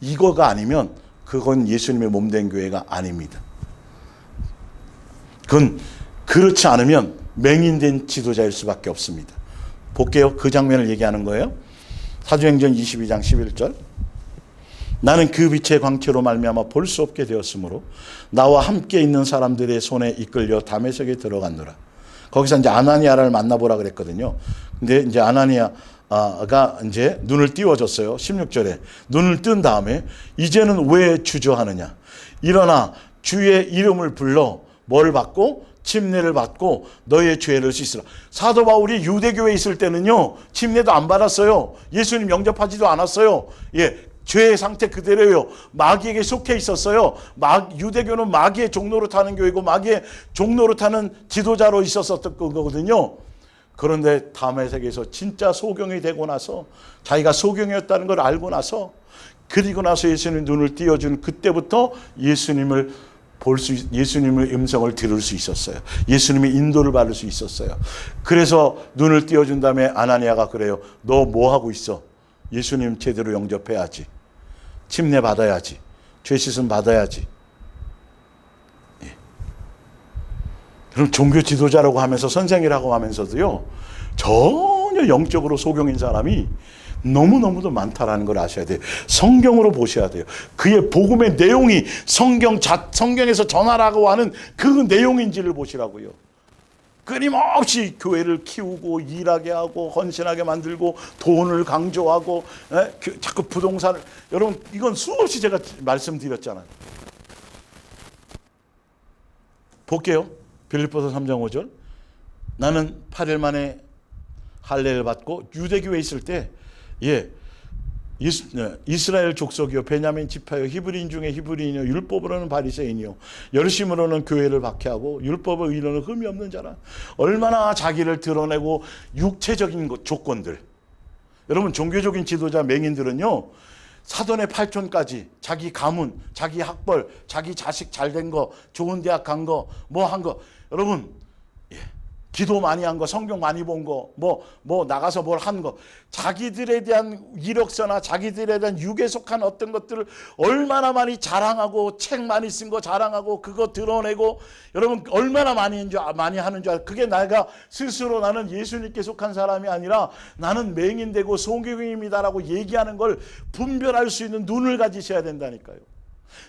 이거가 아니면 그건 예수님의 몸된 교회가 아닙니다. 그건 그렇지 않으면 맹인된 지도자일 수밖에 없습니다. 볼게요. 그 장면을 얘기하는 거예요. 사도행전 22장 11절. 나는 그 빛의 광채로 말미암아 볼 수 없게 되었으므로 나와 함께 있는 사람들의 손에 이끌려 다메섹에 들어갔노라. 거기서 이제 아나니아를 만나보라 그랬거든요. 근데 이제 아나니아가 이제 눈을 띄워줬어요. 16절에 눈을 뜬 다음에 이제는 왜 주저하느냐? 일어나 주의 이름을 불러 뭘 받고? 침례를 받고 너의 죄를 씻으라. 사도 바울이 유대교회에 있을 때는요, 침례도 안 받았어요. 예수님 영접하지도 않았어요. 죄의 상태 그대로예요. 마귀에게 속해 있었어요. 유대교는 마귀의 종로로 타는 교회고 마귀의 종로로 타는 지도자로 있었던 거거든요. 그런데 다메섹에서 진짜 소경이 되고 나서, 자기가 소경이었다는 걸 알고 나서, 그리고 나서 예수님 눈을 띄워준 그때부터 예수님의 음성을 들을 수 있었어요. 예수님의 인도를 받을 수 있었어요. 그래서 눈을 띄워준 다음에 아나니아가 그래요. 너 뭐 하고 있어? 예수님 제대로 영접해야지. 침례 받아야지. 죄 씻음 받아야지. 그럼 종교 지도자라고 하면서 선생이라고 하면서도요, 전혀 영적으로 소경인 사람이 너무너무도 많다라는 걸 아셔야 돼요. 성경으로 보셔야 돼요. 그의 복음의 내용이 성경에서 전하라고 하는 그 내용인지를 보시라고요. 끊임없이 교회를 키우고 일하게 하고 헌신하게 만들고 돈을 강조하고 자꾸 부동산을, 여러분 이건 수없이 제가 말씀드렸잖아요. 볼게요. 빌립보서 3장 5절. 나는 8일 만에 할례를 받고 유대교회에 있을 때 이스라엘 족속이요 베냐민 지파요 히브리인 중에 히브리인이요 율법으로는 바리새인이요 열심으로는 교회를 박해하고 율법의 의로는 흠이 없는 자라. 얼마나 자기를 드러내고 육체적인 조건들. 여러분 종교적인 지도자 맹인들은요, 사돈의 팔촌까지 자기 가문, 자기 학벌, 자기 자식 잘된 거, 좋은 대학 간 거, 뭐 한 거, 여러분 기도 많이 한 거, 성경 많이 본 거, 뭐 나가서 뭘 한 거, 자기들에 대한 이력서나 자기들에 대한 육에 속한 어떤 것들을 얼마나 많이 자랑하고 책 많이 쓴 거 자랑하고 그거 드러내고, 여러분 얼마나 많이 하는 줄 알아요. 그게 내가 스스로 나는 예수님께 속한 사람이 아니라 나는 맹인되고 소경입니다라고 얘기하는 걸 분별할 수 있는 눈을 가지셔야 된다니까요.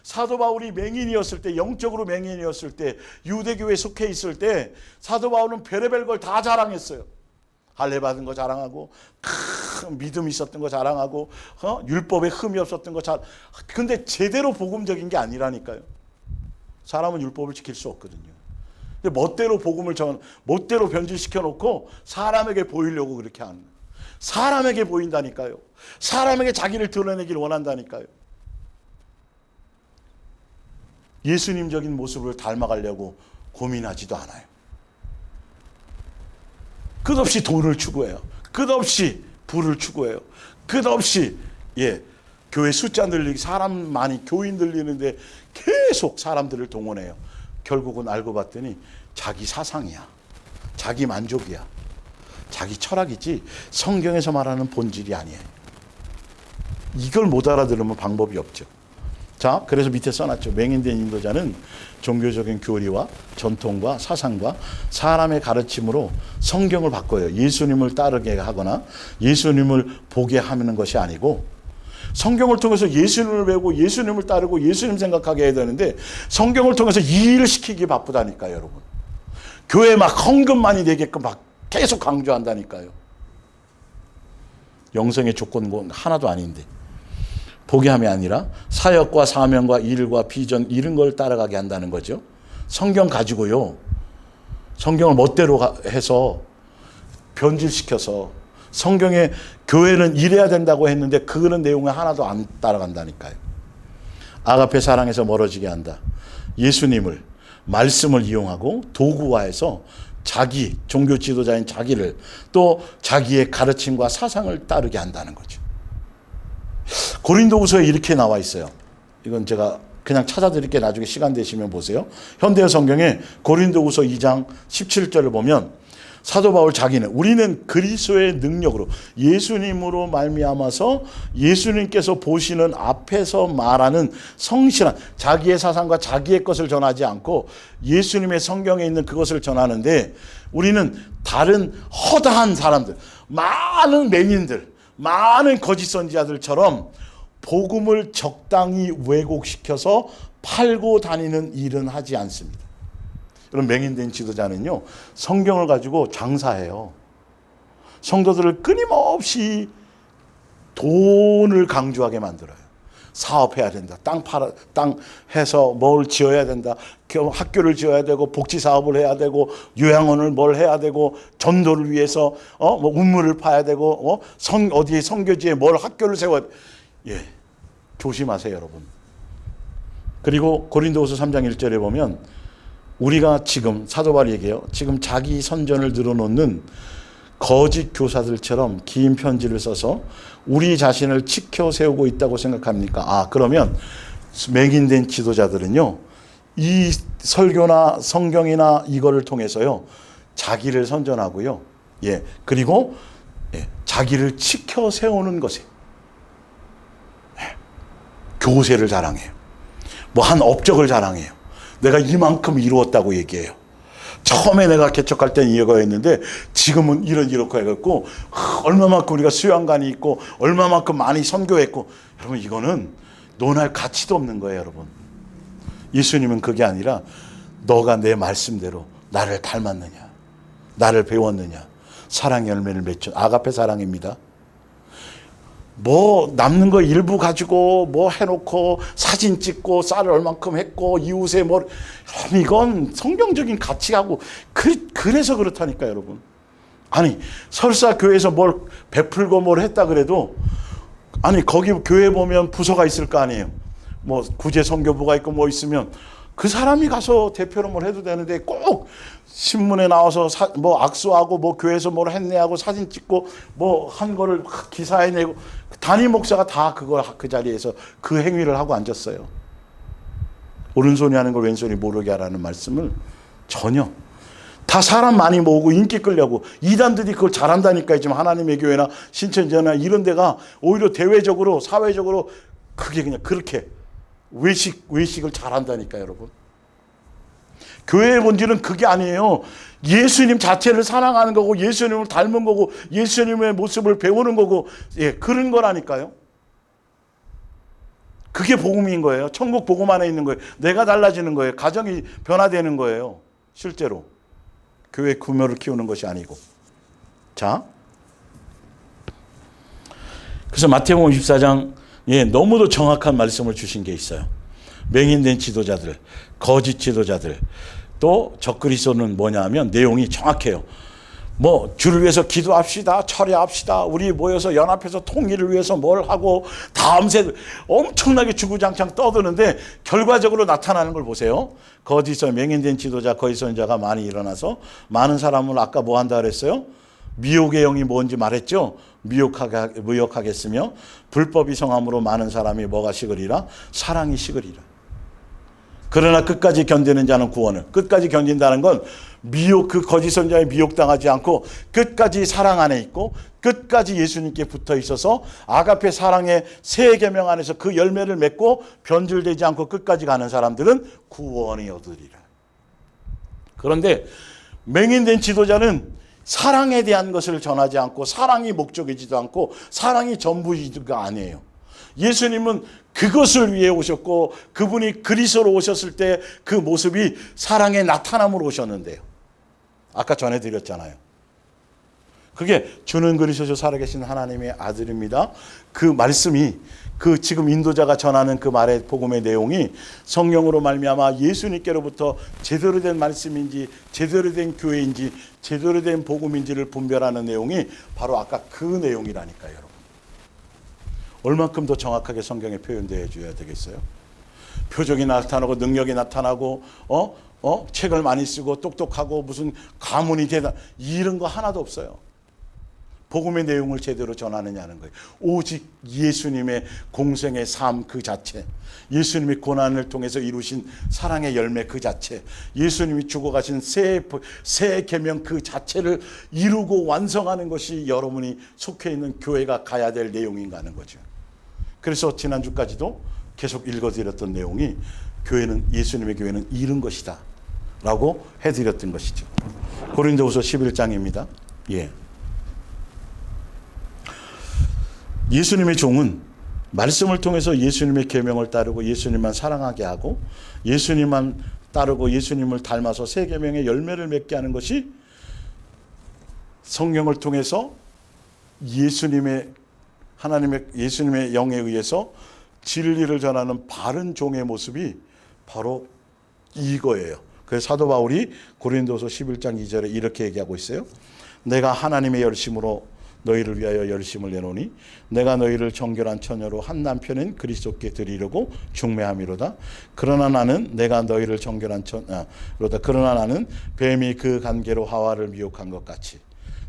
사도 바울이 맹인이었을 때, 영적으로 맹인이었을 때, 유대교회에 속해 있을 때 사도 바울은 별의별 걸 다 자랑했어요. 할례 받은 거 자랑하고, 큰 믿음 있었던 거 자랑하고, 율법에 흠이 없었던 거 근데 제대로 복음적인 게 아니라니까요. 사람은 율법을 지킬 수 없거든요. 근데 멋대로 멋대로 변질시켜 놓고 사람에게 보이려고 그렇게 하는 거예요. 사람에게 보인다니까요. 사람에게 자기를 드러내길 원한다니까요. 예수님적인 모습을 닮아가려고 고민하지도 않아요. 끝없이 돈을 추구해요. 끝없이 부를 추구해요. 끝없이 교회 숫자 늘리기, 사람 많이 교인 늘리는데 계속 사람들을 동원해요. 결국은 알고 봤더니 자기 사상이야. 자기 만족이야. 자기 철학이지 성경에서 말하는 본질이 아니에요. 이걸 못 알아들으면 방법이 없죠. 자, 그래서 밑에 써놨죠. 맹인된 인도자는 종교적인 교리와 전통과 사상과 사람의 가르침으로 성경을 바꿔요. 예수님을 따르게 하거나 예수님을 보게 하는 것이 아니고, 성경을 통해서 예수님을 배우고 예수님을 따르고 예수님 생각하게 해야 되는데 성경을 통해서 이 일을 시키기 바쁘다니까요, 여러분. 교회 막 헌금 많이 내게끔 막 계속 강조한다니까요. 영성의 조건은 하나도 아닌데. 보게 함이 아니라 사역과 사명과 일과 비전, 이런 걸 따라가게 한다는 거죠. 성경 가지고요, 성경을 멋대로 해서 변질시켜서 성경에 교회는 이래야 된다고 했는데 그런 내용을 하나도 안 따라간다니까요. 아가페 사랑에서 멀어지게 한다. 예수님을, 말씀을 이용하고 도구화해서 자기, 종교 지도자인 자기를, 또 자기의 가르침과 사상을 따르게 한다는 거죠. 고린도후서에 이렇게 나와 있어요. 이건 제가 그냥 찾아드릴게요. 나중에 시간 되시면 보세요. 현대어 성경에 고린도후서 2장 17절을 보면 사도 바울 자기는, 우리는 그리스도의 능력으로 예수님으로 말미암아서 예수님께서 보시는 앞에서 말하는 성실한 자기의 사상과 자기의 것을 전하지 않고 예수님의 성경에 있는 그것을 전하는데, 우리는 다른 허다한 사람들, 많은 맹인들, 많은 거짓 선지자들처럼 복음을 적당히 왜곡시켜서 팔고 다니는 일은 하지 않습니다. 여러분, 맹인된 지도자는요, 성경을 가지고 장사해요. 성도들을 끊임없이 돈을 강조하게 만들어요. 사업해야 된다. 땅 해서 뭘 지어야 된다. 학교를 지어야 되고, 복지 사업을 해야 되고, 요양원을 뭘 해야 되고, 전도를 위해서 우물을 파야 되고, 어디에 선교지에 뭘 학교를 세워야 돼. 조심하세요, 여러분. 그리고 고린도후서 3장 1절에 보면, 우리가 지금 사도 바울이 얘기해요. 지금 자기 선전을 늘어놓는 거짓 교사들처럼 긴 편지를 써서 우리 자신을 지켜 세우고 있다고 생각합니까? 그러면 맹인된 지도자들은요, 이 설교나 성경이나 이거를 통해서요, 자기를 선전하고요, 그리고 자기를 지켜 세우는 것에 교세를 자랑해요. 뭐 한 업적을 자랑해요. 내가 이만큼 이루었다고 얘기해요. 처음에 내가 개척할 때는 이거였는데 지금은 이렇고 해갖고 얼마만큼 우리가 수양관이 있고 얼마만큼 많이 선교했고. 여러분, 이거는 논할 가치도 없는 거예요, 여러분. 예수님은 그게 아니라 너가 내 말씀대로 나를 닮았느냐, 나를 배웠느냐, 사랑의 열매를 맺죠. 아가페 사랑입니다. 뭐 남는 거 일부 가지고 뭐 해놓고 사진 찍고 쌀을 얼만큼 했고 이웃에 뭐, 이건 성경적인 가치하고 그래서 그렇다니까, 여러분. 아니, 설사 교회에서 뭘 베풀고 뭘 했다 그래도, 아니 거기 교회 보면 부서가 있을 거 아니에요. 뭐 구제 선교부가 있고 뭐 있으면 그 사람이 가서 대표로 뭘 해도 되는데, 꼭 신문에 나와서 뭐 악수하고 뭐 교회에서 뭘 했네 하고 사진 찍고 뭐 한 거를 기사에 내고, 담임 목사가 다 그걸 그 자리에서 그 행위를 하고 앉았어요. 오른손이 하는 걸 왼손이 모르게 하라는 말씀을 전혀. 다 사람 많이 모으고 인기 끌려고 이단들이 그걸 잘한다니까요. 지금 하나님의 교회나 신천지나 이런 데가 오히려 대외적으로 사회적으로 그게 그냥 그렇게 외식을 잘한다니까, 여러분. 교회의 본질은 그게 아니에요. 예수님 자체를 사랑하는 거고, 예수님을 닮은 거고, 예수님의 모습을 배우는 거고, 그런 거라니까요. 그게 복음인 거예요. 천국 복음 안에 있는 거예요. 내가 달라지는 거예요. 가정이 변화되는 거예요. 실제로. 교회 규모를 키우는 것이 아니고. 자, 그래서 마태복음 24장 너무도 정확한 말씀을 주신 게 있어요. 맹인된 지도자들, 거짓 지도자들, 또 적그리스도는 뭐냐 하면 내용이 정확해요. 뭐 주를 위해서 기도합시다, 철회합시다, 우리 모여서 연합해서 통일을 위해서 뭘 하고 다음새 엄청나게 주구장창 떠드는데 결과적으로 나타나는 걸 보세요. 거짓서 맹인된 지도자, 거짓 선지자가 많이 일어나서 많은 사람을 아까 뭐 한다 그랬어요? 미혹의 영이 뭔지 말했죠. 미혹하겠으며 불법이 성함으로 많은 사람이 뭐가 식으리라? 사랑이 식으리라. 그러나 끝까지 견디는 자는 구원을. 끝까지 견딘다는 건 그 거짓 선지자에 미혹당하지 않고 끝까지 사랑 안에 있고 끝까지 예수님께 붙어 있어서 아가페 사랑의 새 계명 안에서 그 열매를 맺고 변질되지 않고 끝까지 가는 사람들은 구원이 얻으리라. 그런데 맹인된 지도자는 사랑에 대한 것을 전하지 않고 사랑이 목적이지도 않고 사랑이 전부이지가 아니에요. 예수님은 그것을 위해 오셨고 그분이 그리스도로 오셨을 때 그 모습이 사랑의 나타남으로 오셨는데요. 아까 전해드렸잖아요. 그게 주는 그리스도 살아계신 하나님의 아들입니다. 그 말씀이 그 지금 인도자가 전하는 그 말의 복음의 내용이 성령으로 말미암아 예수님께로부터 제대로 된 말씀인지 제대로 된 교회인지 제대로 된 복음인지를 분별하는 내용이 바로 아까 그 내용이라니까요, 여러분. 얼만큼 더 정확하게 성경에 표현되어 줘야 되겠어요? 표적이 나타나고 능력이 나타나고 책을 많이 쓰고 똑똑하고 무슨 가문이 대단 이런 거 하나도 없어요. 복음의 내용을 제대로 전하느냐는 거예요. 오직 예수님의 공생의 삶 그 자체, 예수님의 고난을 통해서 이루신 사랑의 열매 그 자체, 예수님이 죽어가신 새 계명 그 자체를 이루고 완성하는 것이 여러분이 속해 있는 교회가 가야 될 내용인가 하는 거죠. 그래서 지난주까지도 계속 읽어드렸던 내용이 예수님의 교회는 이런 것이다 라고 해드렸던 것이죠. 고린도후서 11장입니다. 예수님의 종은 말씀을 통해서 예수님의 계명을 따르고 예수님만 사랑하게 하고 예수님만 따르고 예수님을 닮아서 새 계명의 열매를 맺게 하는 것이 성령을 통해서 예수님의 영에 의해서 진리를 전하는 바른 종의 모습이 바로 이거예요. 그래서 사도 바울이 고린도서 11장 2절에 이렇게 얘기하고 있어요. 내가 하나님의 열심으로 너희를 위하여 열심을 내노니 내가 너희를 정결한 처녀로 한 남편인 그리스도께 드리려고 중매함이로다. 그러나 나는 뱀이 그 관계로 하와를 미혹한 것 같이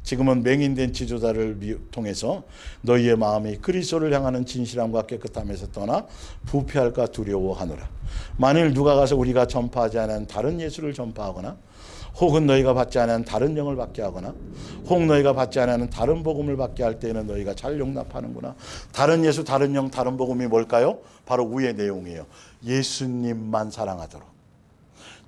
지금은 맹인된 지도자를 통해서 너희의 마음이 그리스도를 향하는 진실함과 깨끗함에서 떠나 부패할까 두려워하노라. 만일 누가 가서 우리가 전파하지 않은 다른 예수를 전파하거나 혹은 너희가 받지 않은 다른 영을 받게 하거나 혹 너희가 받지 않은 다른 복음을 받게 할 때에는 너희가 잘 용납하는구나. 다른 예수, 다른 영, 다른 복음이 뭘까요? 바로 위의 내용이에요. 예수님만 사랑하도록,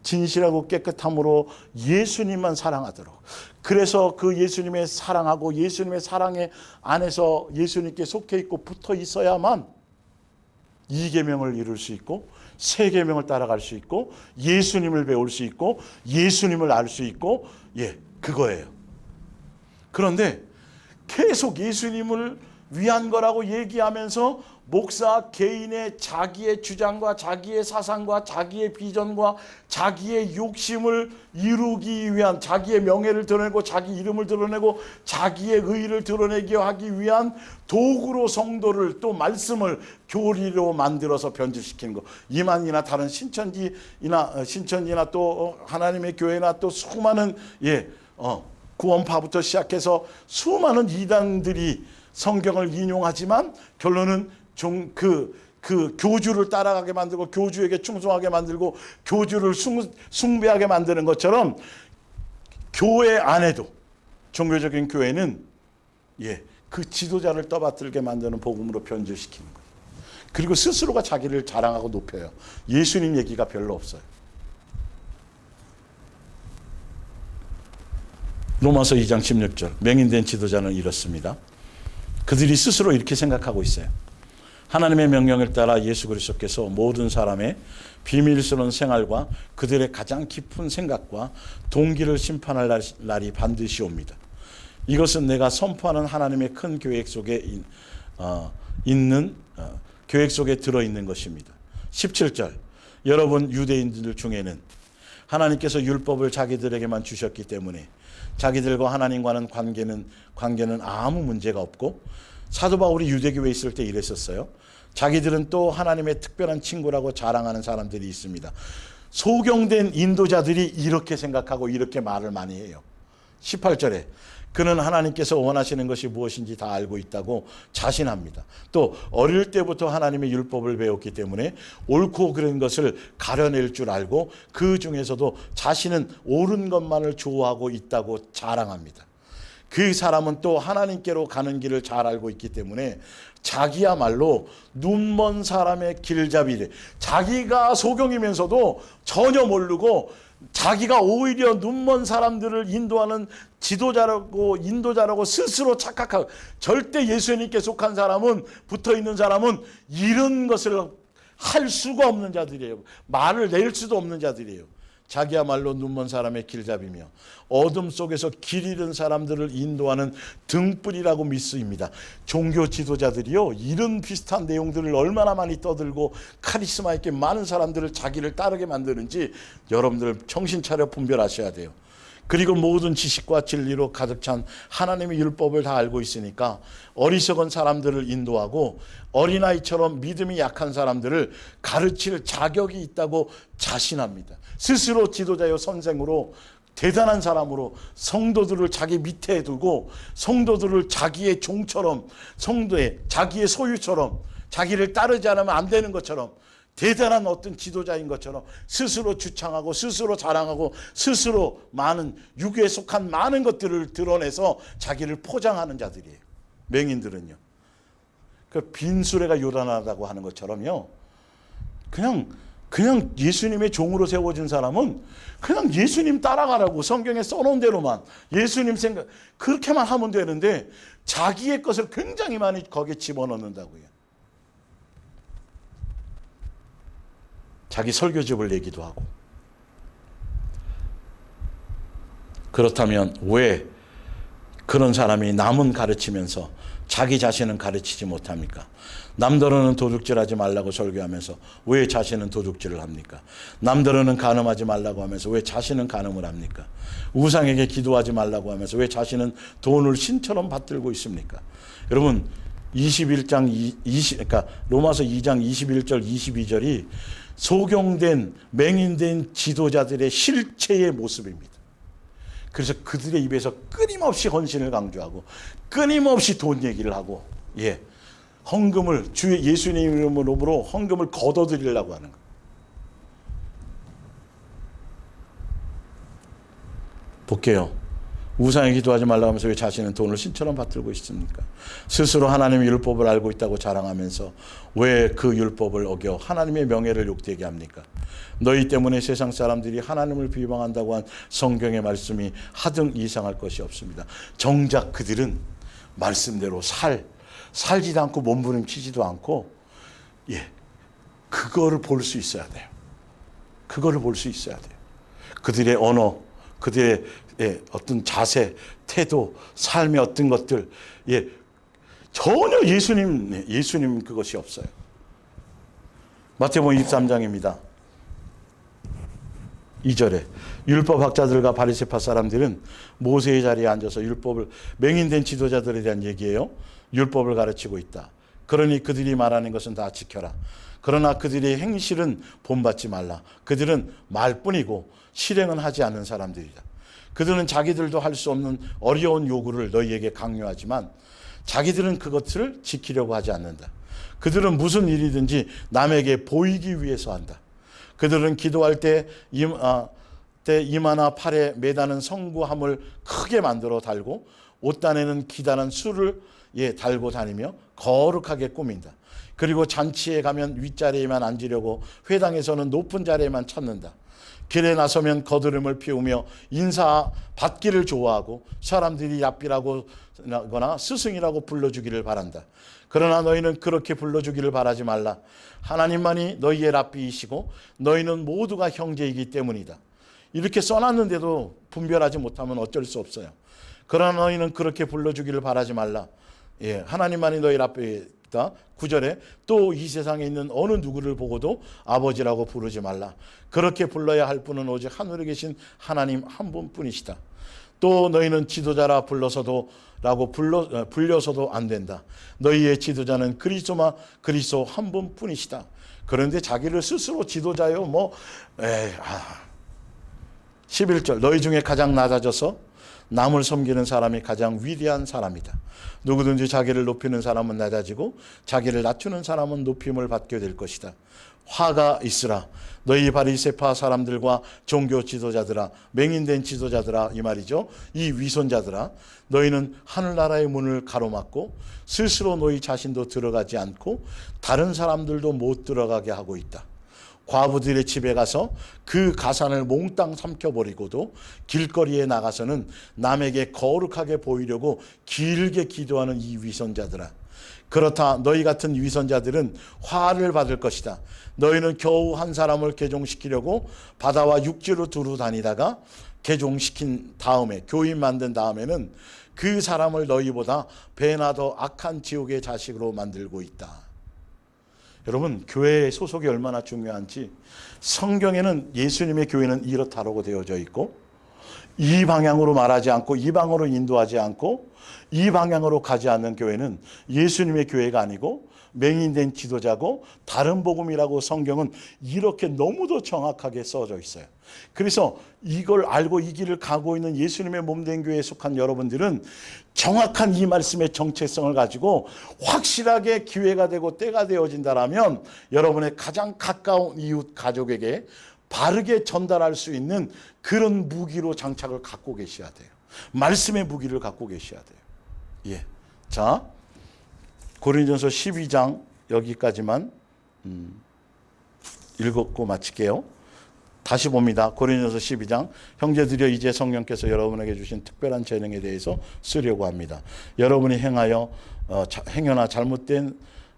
진실하고 깨끗함으로 예수님만 사랑하도록. 그래서 그 예수님의 사랑하고 예수님의 사랑의 안에서 예수님께 속해 있고 붙어 있어야만 이 계명을 이룰 수 있고 새 계명을 따라갈 수 있고 예수님을 배울 수 있고 예수님을 알 수 있고 그거예요. 그런데 계속 예수님을 위한 거라고 얘기하면서 목사 개인의 자기의 주장과 자기의 사상과 자기의 비전과 자기의 욕심을 이루기 위한, 자기의 명예를 드러내고 자기 이름을 드러내고 자기의 의의를 드러내기 하기 위한 도구로 성도를 또 말씀을 교리로 만들어서 변질시키는 거. 이만이나 다른 신천지나 또 하나님의 교회나 또 수많은 구원파부터 시작해서 수많은 이단들이 성경을 인용하지만 결론은 그 교주를 따라가게 만들고 교주에게 충성하게 만들고 교주를 숭배하게 만드는 것처럼 교회 안에도 종교적인 교회는 그 지도자를 떠받들게 만드는 복음으로 변질시키는 거예요. 그리고 스스로가 자기를 자랑하고 높여요. 예수님 얘기가 별로 없어요. 로마서 2장 16절 맹인된 지도자는 이렇습니다. 그들이 스스로 이렇게 생각하고 있어요. 하나님의 명령을 따라 예수 그리스도께서 모든 사람의 비밀스러운 생활과 그들의 가장 깊은 생각과 동기를 심판할 날이 반드시 옵니다. 이것은 내가 선포하는 하나님의 큰 계획 속에 계획 속에 들어있는 것입니다. 17절 여러분 유대인들 중에는 하나님께서 율법을 자기들에게만 주셨기 때문에 자기들과 하나님과는 관계는 아무 문제가 없고, 사도 바울이 유대교회에 있을 때 이랬었어요. 자기들은 또 하나님의 특별한 친구라고 자랑하는 사람들이 있습니다. 소경된 인도자들이 이렇게 생각하고 이렇게 말을 많이 해요. 18절에 그는 하나님께서 원하시는 것이 무엇인지 다 알고 있다고 자신합니다. 또 어릴 때부터 하나님의 율법을 배웠기 때문에 옳고 그른 것을 가려낼 줄 알고 그 중에서도 자신은 옳은 것만을 좋아하고 있다고 자랑합니다. 그 사람은 또 하나님께로 가는 길을 잘 알고 있기 때문에 자기야말로 눈먼 사람의 길잡이래. 자기가 소경이면서도 전혀 모르고 자기가 오히려 눈먼 사람들을 인도하는 지도자라고 인도자라고 스스로 착각하고, 절대 예수님께 속한 사람은, 붙어있는 사람은 이런 것을 할 수가 없는 자들이에요. 말을 낼 수도 없는 자들이에요. 자기야말로 눈먼 사람의 길잡이며 어둠 속에서 길 잃은 사람들을 인도하는 등불이라고 믿습니다. 종교 지도자들이요, 이런 비슷한 내용들을 얼마나 많이 떠들고 카리스마 있게 많은 사람들을 자기를 따르게 만드는지 여러분들 정신 차려 분별하셔야 돼요. 그리고 모든 지식과 진리로 가득 찬 하나님의 율법을 다 알고 있으니까 어리석은 사람들을 인도하고 어린아이처럼 믿음이 약한 사람들을 가르칠 자격이 있다고 자신합니다. 스스로 지도자요 선생으로 대단한 사람으로 성도들을 자기 밑에 두고 성도들을 자기의 종처럼, 성도의 자기의 소유처럼, 자기를 따르지 않으면 안 되는 것처럼, 대단한 어떤 지도자인 것처럼 스스로 주창하고 스스로 자랑하고 스스로 많은 육에 속한 많은 것들을 드러내서 자기를 포장하는 자들이에요. 맹인들은요. 그 빈수레가 요란하다고 하는 것처럼요. 그냥 예수님의 종으로 세워진 사람은 그냥 예수님 따라가라고 성경에 써놓은 대로만 예수님 생각 그렇게만 하면 되는데 자기의 것을 굉장히 많이 거기에 집어넣는다고요. 자기 설교집을 내기도 하고. 그렇다면 왜 그런 사람이 남은 가르치면서 자기 자신은 가르치지 못합니까? 남들은 도둑질하지 말라고 설교하면서 왜 자신은 도둑질을 합니까? 남들은 간음하지 말라고 하면서 왜 자신은 간음을 합니까? 우상에게 기도하지 말라고 하면서 왜 자신은 돈을 신처럼 받들고 있습니까? 여러분 21장 그러니까 로마서 2장 21절 22절이 소경된 맹인된 지도자들의 실체의 모습입니다. 그래서 그들의 입에서 끊임없이 헌신을 강조하고 끊임없이 돈 얘기를 하고, 헌금을 주 예수님 이름으로 헌금을 걷어들이려고 하는 거예요. 볼게요. 우상에 기도하지 말라고 하면서 왜 자신은 돈을 신처럼 받들고 있습니까? 스스로 하나님의 율법을 알고 있다고 자랑하면서 왜 그 율법을 어겨 하나님의 명예를 욕되게 합니까? 너희 때문에 세상 사람들이 하나님을 비방한다고 한 성경의 말씀이 하등 이상할 것이 없습니다. 정작 그들은 말씀대로 살지도 않고 몸부림치지도 않고, 그거를 볼 수 있어야 돼요. 그거를 볼 수 있어야 돼요. 그들의 언어, 그들의 어떤 태도, 삶의 어떤 것들, 전혀 예수님 그것이 없어요. 마태복음 23장입니다. 2절에 율법학자들과 바리새파 사람들은 모세의 자리에 앉아서 율법을, 맹인된 지도자들에 대한 얘기예요. 율법을 가르치고 있다. 그러니 그들이 말하는 것은 다 지켜라. 그러나 그들의 행실은 본받지 말라. 그들은 말뿐이고 실행은 하지 않는 사람들이다. 그들은 자기들도 할 수 없는 어려운 요구를 너희에게 강요하지만 자기들은 그것을 지키려고 하지 않는다. 그들은 무슨 일이든지 남에게 보이기 위해서 한다. 그들은 기도할 때 이마나 팔에 매다는 성구함을 크게 만들어 달고 옷단에는 기다란 술을 달고 다니며 거룩하게 꾸민다. 그리고 잔치에 가면 윗자리에만 앉으려고 회당에서는 높은 자리에만 찾는다. 길에 나서면 거드름을 피우며 인사받기를 좋아하고 사람들이 랍비라고 하거나 스승이라고 불러주기를 바란다. 그러나 너희는 그렇게 불러주기를 바라지 말라. 하나님만이 너희의 랍비이시고 너희는 모두가 형제이기 때문이다. 이렇게 써놨는데도 분별하지 못하면 어쩔 수 없어요. 그러나 너희는 그렇게 불러주기를 바라지 말라. 하나님만이 너희 랍비이다. 9절에 또 이 세상에 있는 어느 누구를 보고도 아버지라고 부르지 말라. 그렇게 불러야 할 분은 오직 하늘에 계신 하나님 한 분뿐이시다. 또 너희는 지도자라 불려서도 안 된다. 너희의 지도자는 그리스도 한 분뿐이시다. 그런데 자기를 스스로 지도자요 11절 너희 중에 가장 낮아져서 남을 섬기는 사람이 가장 위대한 사람이다. 누구든지 자기를 높이는 사람은 낮아지고 자기를 낮추는 사람은 높임을 받게 될 것이다. 화가 있으라. 너희 바리새파 사람들과 종교 지도자들아, 맹인된 지도자들아, 이 말이죠. 이 위선자들아, 너희는 하늘나라의 문을 가로막고 스스로 너희 자신도 들어가지 않고 다른 사람들도 못 들어가게 하고 있다. 과부들의 집에 가서 그 가산을 몽땅 삼켜버리고도 길거리에 나가서는 남에게 거룩하게 보이려고 길게 기도하는 이 위선자들아, 그렇다. 너희 같은 위선자들은 화를 받을 것이다. 너희는 겨우 한 사람을 개종시키려고 바다와 육지로 두루 다니다가 개종시킨 다음에, 교인 만든 다음에는 그 사람을 너희보다 배나 더 악한 지옥의 자식으로 만들고 있다. 여러분, 교회의 소속이 얼마나 중요한지, 성경에는 예수님의 교회는 이렇다라고 되어져 있고, 이 방향으로 말하지 않고 이 방향으로 인도하지 않고 이 방향으로 가지 않는 교회는 예수님의 교회가 아니고 맹인된 지도자고 다른 복음이라고 성경은 이렇게 너무도 정확하게 써져 있어요. 그래서 이걸 알고 이 길을 가고 있는 예수님의 몸된 교회에 속한 여러분들은 정확한 이 말씀의 정체성을 가지고 확실하게 기회가 되고 때가 되어진다라면 여러분의 가장 가까운 이웃 가족에게 바르게 전달할 수 있는 그런 무기로 장착을 갖고 계셔야 돼요. 말씀의 무기를 갖고 계셔야 돼요. 예. 자, 고린도전서 12장 여기까지만 읽고 마칠게요. 다시 봅니다. 고린도전서 12장. 형제들이여, 이제 성령께서 여러분에게 주신 특별한 재능에 대해서 쓰려고 합니다. 여러분이 행여나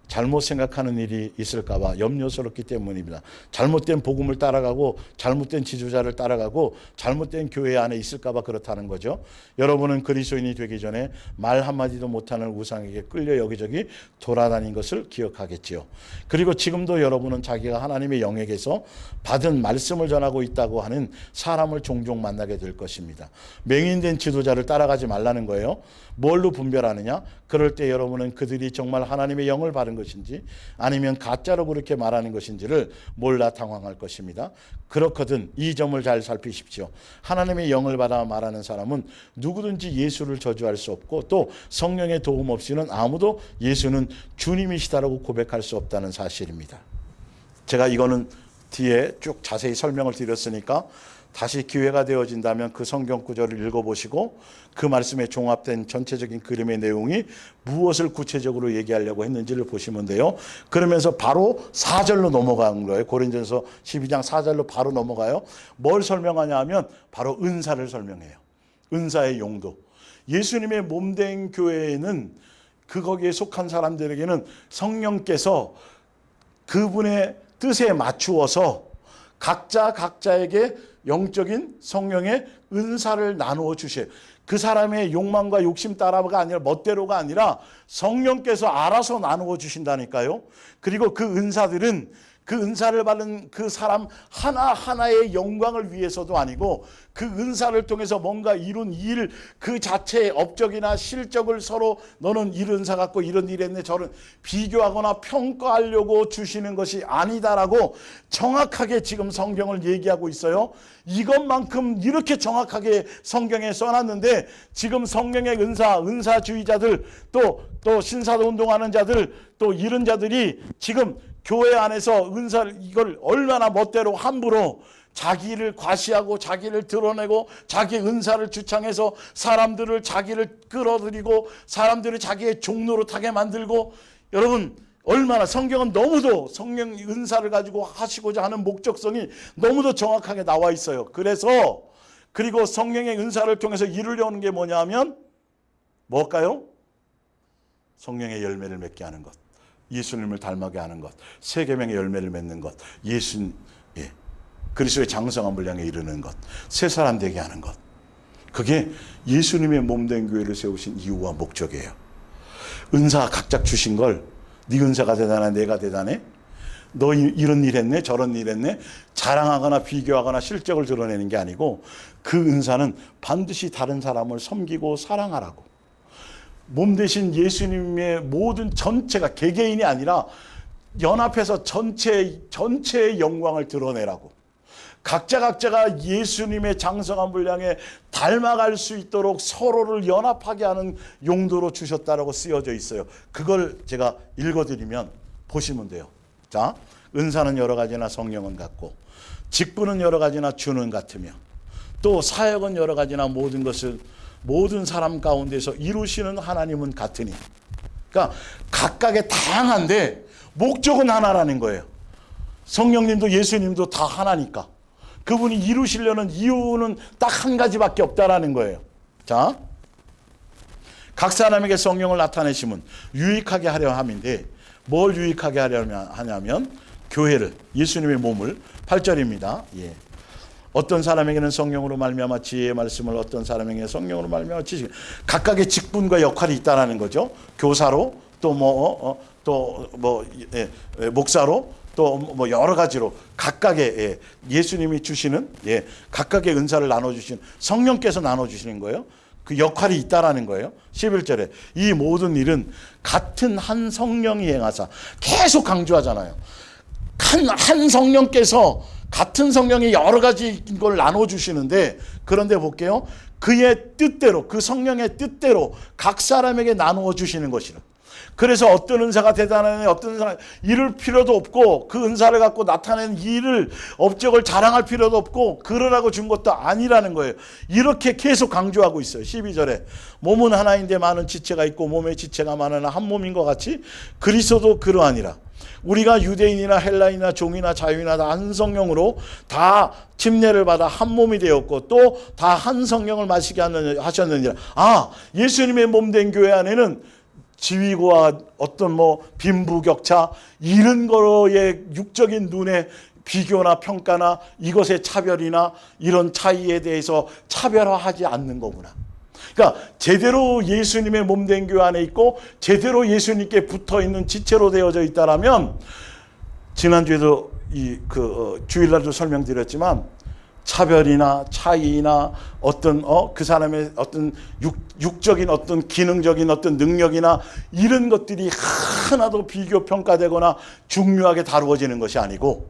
잘못 생각하는 일이 있을까 봐 염려스럽기 때문입니다. 잘못된 복음을 따라가고 잘못된 지도자를 따라가고 잘못된 교회 안에 있을까 봐 그렇다는 거죠. 여러분은 그리스도인이 되기 전에 말 한마디도 못하는 우상에게 끌려 여기저기 돌아다닌 것을 기억하겠지요. 그리고 지금도 여러분은 자기가 하나님의 영에게서 받은 말씀을 전하고 있다고 하는 사람을 종종 만나게 될 것입니다. 맹인된 지도자를 따라가지 말라는 거예요. 뭘로 분별하느냐? 그럴 때 여러분은 그들이 정말 하나님의 영을 받은 것인지 아니면 가짜로 그렇게 말하는 것인지를 몰라 당황할 것입니다. 그렇거든 이 점을 잘 살피십시오. 하나님의 영을 받아 말하는 사람은 누구든지 예수를 저주할 수 없고 또 성령의 도움 없이는 아무도 예수는 주님이시다라고 고백할 수 없다는 사실입니다. 제가 이거는 뒤에 쭉 자세히 설명을 드렸으니까 다시 기회가 되어진다면 그 성경 구절을 읽어보시고 그 말씀에 종합된 전체적인 그림의 내용이 무엇을 구체적으로 얘기하려고 했는지를 보시면 돼요. 그러면서 바로 4절로 넘어간 거예요. 고린도전서 12장 4절로 바로 넘어가요. 뭘 설명하냐 하면 바로 은사를 설명해요. 은사의 용도. 예수님의 몸된 교회에는 거기에 속한 사람들에게는 성령께서 그분의 뜻에 맞추어서 각자에게 영적인 성령의 은사를 나누어 주셔요. 그 사람의 욕망과 욕심 따라가 아니라 멋대로가 아니라 성령께서 알아서 나누어 주신다니까요. 그리고 그 은사들은 그 은사를 받은 그 사람 하나하나의 영광을 위해서도 아니고 그 은사를 통해서 뭔가 이룬 일 그 자체의 업적이나 실적을 서로 너는 이런 은사 갖고 이런 일 했네 저런 비교하거나 평가하려고 주시는 것이 아니다라고 정확하게 지금 성경을 얘기하고 있어요. 이것만큼 이렇게 정확하게 성경에 써놨는데 지금 성령의 은사주의자들 또 신사도 운동하는 자들 또 이런 자들이 지금 교회 안에서 은사를 이걸 얼마나 멋대로 함부로 자기를 과시하고 자기를 드러내고 자기 은사를 주창해서 사람들을 자기를 끌어들이고 사람들을 자기의 종로로 타게 만들고 여러분 얼마나 성경은 너무도 성령 은사를 가지고 하시고자 하는 목적성이 너무도 정확하게 나와 있어요. 그리고 성령의 은사를 통해서 이루려는 게 뭐냐면 뭘까요? 성령의 열매를 맺게 하는 것. 예수님을 닮게 하는 것, 세계명의 열매를 맺는 것, 그리스도의 장성함을 향해 이르는 것, 새 사람 되게 하는 것. 그게 예수님의 몸된 교회를 세우신 이유와 목적이에요. 은사 각각 주신 걸 네 은사가 대단해, 내가 대단해? 너 이런 일 했네, 저런 일 했네, 자랑하거나 비교하거나 실적을 드러내는 게 아니고 그 은사는 반드시 다른 사람을 섬기고 사랑하라고. 몸 대신 예수님의 모든 전체가 개개인이 아니라 연합해서 전체의 영광을 드러내라고. 각자가 예수님의 장성한 분량에 닮아갈 수 있도록 서로를 연합하게 하는 용도로 주셨다라고 쓰여져 있어요. 그걸 제가 읽어드리면 보시면 돼요. 자, 은사는 여러 가지나 성령은 같고, 직분은 여러 가지나 주는 같으며, 또 사역은 여러 가지나 모든 것을 모든 사람 가운데서 이루시는 하나님은 같으니. 그러니까 각각의 다양한데 목적은 하나라는 거예요. 성령님도 예수님도 다 하나니까. 그분이 이루시려는 이유는 딱 한 가지밖에 없다라는 거예요. 자, 각 사람에게 성령을 나타내심은 유익하게 하려 함인데, 뭘 유익하게 하냐면 교회를, 예수님의 몸을, 8절입니다. 예. 어떤 사람에게는 성령으로 말미암아 지혜의 말씀을, 어떤 사람에게는 성령으로 말미암아 지식, 각각의 직분과 역할이 있다라는 거죠. 교사로, 또 목사로, 또 뭐 여러 가지로 각각의 예수님이 주시는 각각의 은사를 나눠주신, 성령께서 나눠주시는 거예요. 그 역할이 있다라는 거예요. 11절에 이 모든 일은 같은 한 성령이 행하사, 계속 강조하잖아요. 한 성령께서, 같은 성령이 여러 가지 걸 나눠주시는데, 그런데 볼게요. 그의 뜻대로, 그 성령의 뜻대로 각 사람에게 나누어 주시는 것이라. 그래서 어떤 은사가 대단하네, 어떤 은사가 이룰 필요도 없고, 그 은사를 갖고 나타낸 일을, 업적을 자랑할 필요도 없고, 그러라고 준 것도 아니라는 거예요. 이렇게 계속 강조하고 있어요. 12절에 몸은 하나인데 많은 지체가 있고 몸의 지체가 많으나 한 몸인 것 같이 그리스도도 그러하니라. 우리가 유대인이나 헬라인이나 종이나 자유이나 다 한 성령으로 다 침례를 받아 한 몸이 되었고, 또 다 한 성령을 마시게 하셨느니라. 아, 예수님의 몸 된 교회 안에는 지위와 어떤 빈부격차, 이런 거에 육적인 눈에 비교나 평가나 이것의 차별이나 이런 차이에 대해서 차별화하지 않는 거구나. 그러니까 제대로 예수님의 몸 된 교회 안에 있고 제대로 예수님께 붙어 있는 지체로 되어져 있다라면, 지난주에도 주일날도 설명드렸지만, 차별이나 차이나 어떤 그 사람의 어떤 육적인 어떤 기능적인 어떤 능력이나 이런 것들이 하나도 비교 평가되거나 중요하게 다루어지는 것이 아니고,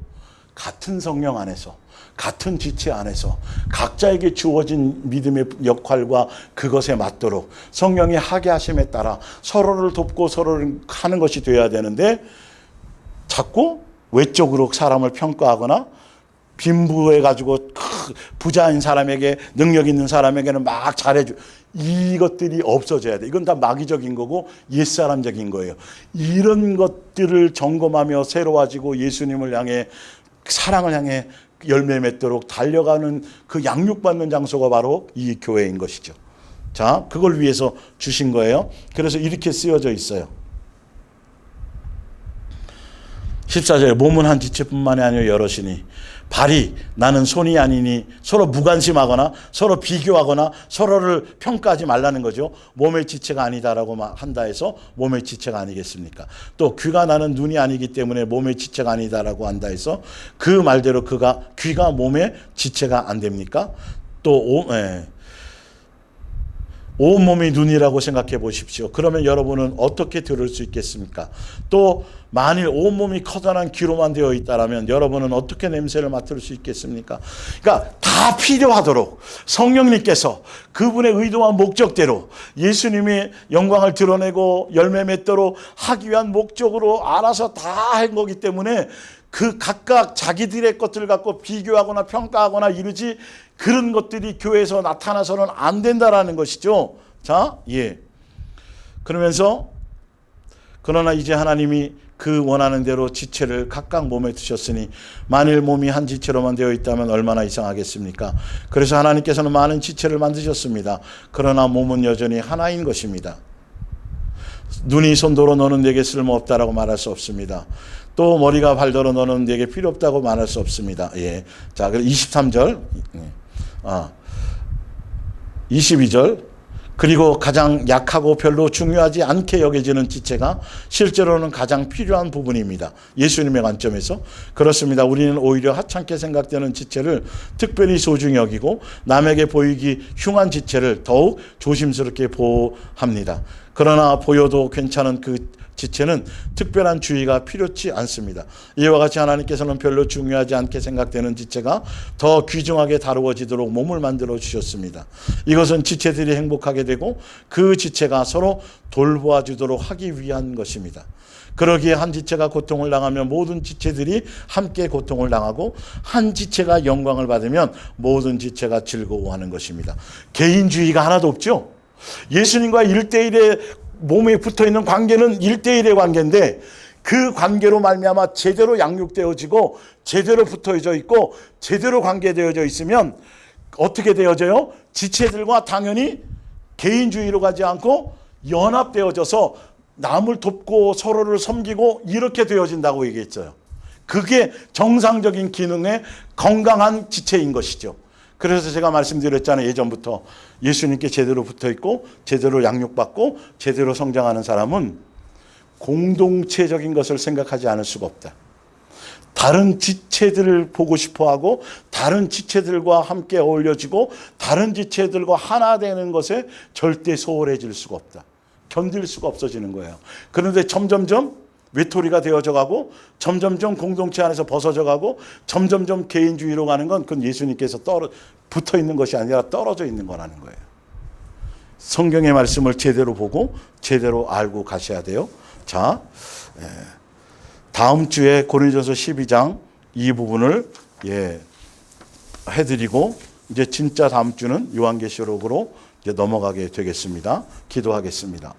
같은 성령 안에서, 같은 지체 안에서 각자에게 주어진 믿음의 역할과 그것에 맞도록 성령이 하게 하심에 따라 서로를 돕고 서로를 하는 것이 되어야 되는데, 자꾸 외적으로 사람을 평가하거나 빈부해가지고 부자인 사람에게, 능력 있는 사람에게는 막 잘해줘, 이것들이 없어져야 돼. 이건 다 마귀적인 거고 옛사람적인 거예요. 이런 것들을 점검하며 새로워지고 예수님을 향해, 사랑을 향해 열매 맺도록 달려가는 그 양육받는 장소가 바로 이 교회인 것이죠. 자, 그걸 위해서 주신 거예요. 그래서 이렇게 쓰여져 있어요. 14절에 몸은 한 지체뿐만이 아니요 여럿이니 발이 나는 손이 아니니, 서로 무관심하거나 서로 비교하거나 서로를 평가하지 말라는 거죠. 몸의 지체가 아니다라고 한다 해서 몸의 지체가 아니겠습니까? 또 귀가 나는 눈이 아니기 때문에 몸의 지체가 아니다라고 한다 해서 그 말대로 귀가 몸의 지체가 안 됩니까? 또 온몸이 눈이라고 생각해 보십시오. 그러면 여러분은 어떻게 들을 수 있겠습니까? 또 만일 온몸이 커다란 귀로만 되어 있다면 여러분은 어떻게 냄새를 맡을 수 있겠습니까? 그러니까 다 필요하도록 성령님께서 그분의 의도와 목적대로 예수님의 영광을 드러내고 열매 맺도록 하기 위한 목적으로 알아서 다 한 거기 때문에, 그 각각 자기들의 것들을 갖고 비교하거나 평가하거나 이러지, 그런 것들이 교회에서 나타나서는 안 된다라는 것이죠. 자, 그러면서 그러나 이제 하나님이 그 원하는 대로 지체를 각각 몸에 두셨으니 만일 몸이 한 지체로만 되어 있다면 얼마나 이상하겠습니까? 그래서 하나님께서는 많은 지체를 만드셨습니다. 그러나 몸은 여전히 하나인 것입니다. 눈이 손도로 너는 내게 쓸모없다라고 말할 수 없습니다. 또 머리가 발도로 너는 내게 필요 없다고 말할 수 없습니다. 자, 23절, 22절. 그리고 가장 약하고 별로 중요하지 않게 여겨지는 지체가 실제로는 가장 필요한 부분입니다. 예수님의 관점에서. 그렇습니다. 우리는 오히려 하찮게 생각되는 지체를 특별히 소중히 여기고 남에게 보이기 흉한 지체를 더욱 조심스럽게 보호합니다. 그러나 보여도 괜찮은 그 지체는 특별한 주의가 필요치 않습니다. 이와 같이 하나님께서는 별로 중요하지 않게 생각되는 지체가 더 귀중하게 다루어지도록 몸을 만들어 주셨습니다. 이것은 지체들이 행복하게 되고 그 지체가 서로 돌보아 주도록 하기 위한 것입니다. 그러기에 한 지체가 고통을 당하면 모든 지체들이 함께 고통을 당하고 한 지체가 영광을 받으면 모든 지체가 즐거워하는 것입니다. 개인주의가 하나도 없죠. 예수님과 1대1의 몸에 붙어있는 관계는 1대1의 관계인데 그 관계로 말미암아 제대로 양육되어지고 제대로 붙어져 있고 제대로 관계되어져 있으면 어떻게 되어져요? 지체들과 당연히 개인주의로 가지 않고 연합되어져서 남을 돕고 서로를 섬기고 이렇게 되어진다고 얘기했어요. 그게 정상적인 기능의 건강한 지체인 것이죠. 그래서 제가 말씀드렸잖아요. 예전부터 예수님께 제대로 붙어있고 제대로 양육받고 제대로 성장하는 사람은 공동체적인 것을 생각하지 않을 수가 없다. 다른 지체들을 보고 싶어하고 다른 지체들과 함께 어울려지고 다른 지체들과 하나 되는 것에 절대 소홀해질 수가 없다. 견딜 수가 없어지는 거예요. 그런데 점점점 외톨이가 되어져 가고 점점점 공동체 안에서 벗어져 가고 점점점 개인주의로 가는 건 그건 예수님께서 붙어 있는 것이 아니라 떨어져 있는 거라는 거예요. 성경의 말씀을 제대로 보고 제대로 알고 가셔야 돼요. 자, 다음 주에 고린도전서 12장 이 부분을 해드리고 이제 진짜 다음 주는 요한계시록으로 이제 넘어가게 되겠습니다. 기도하겠습니다.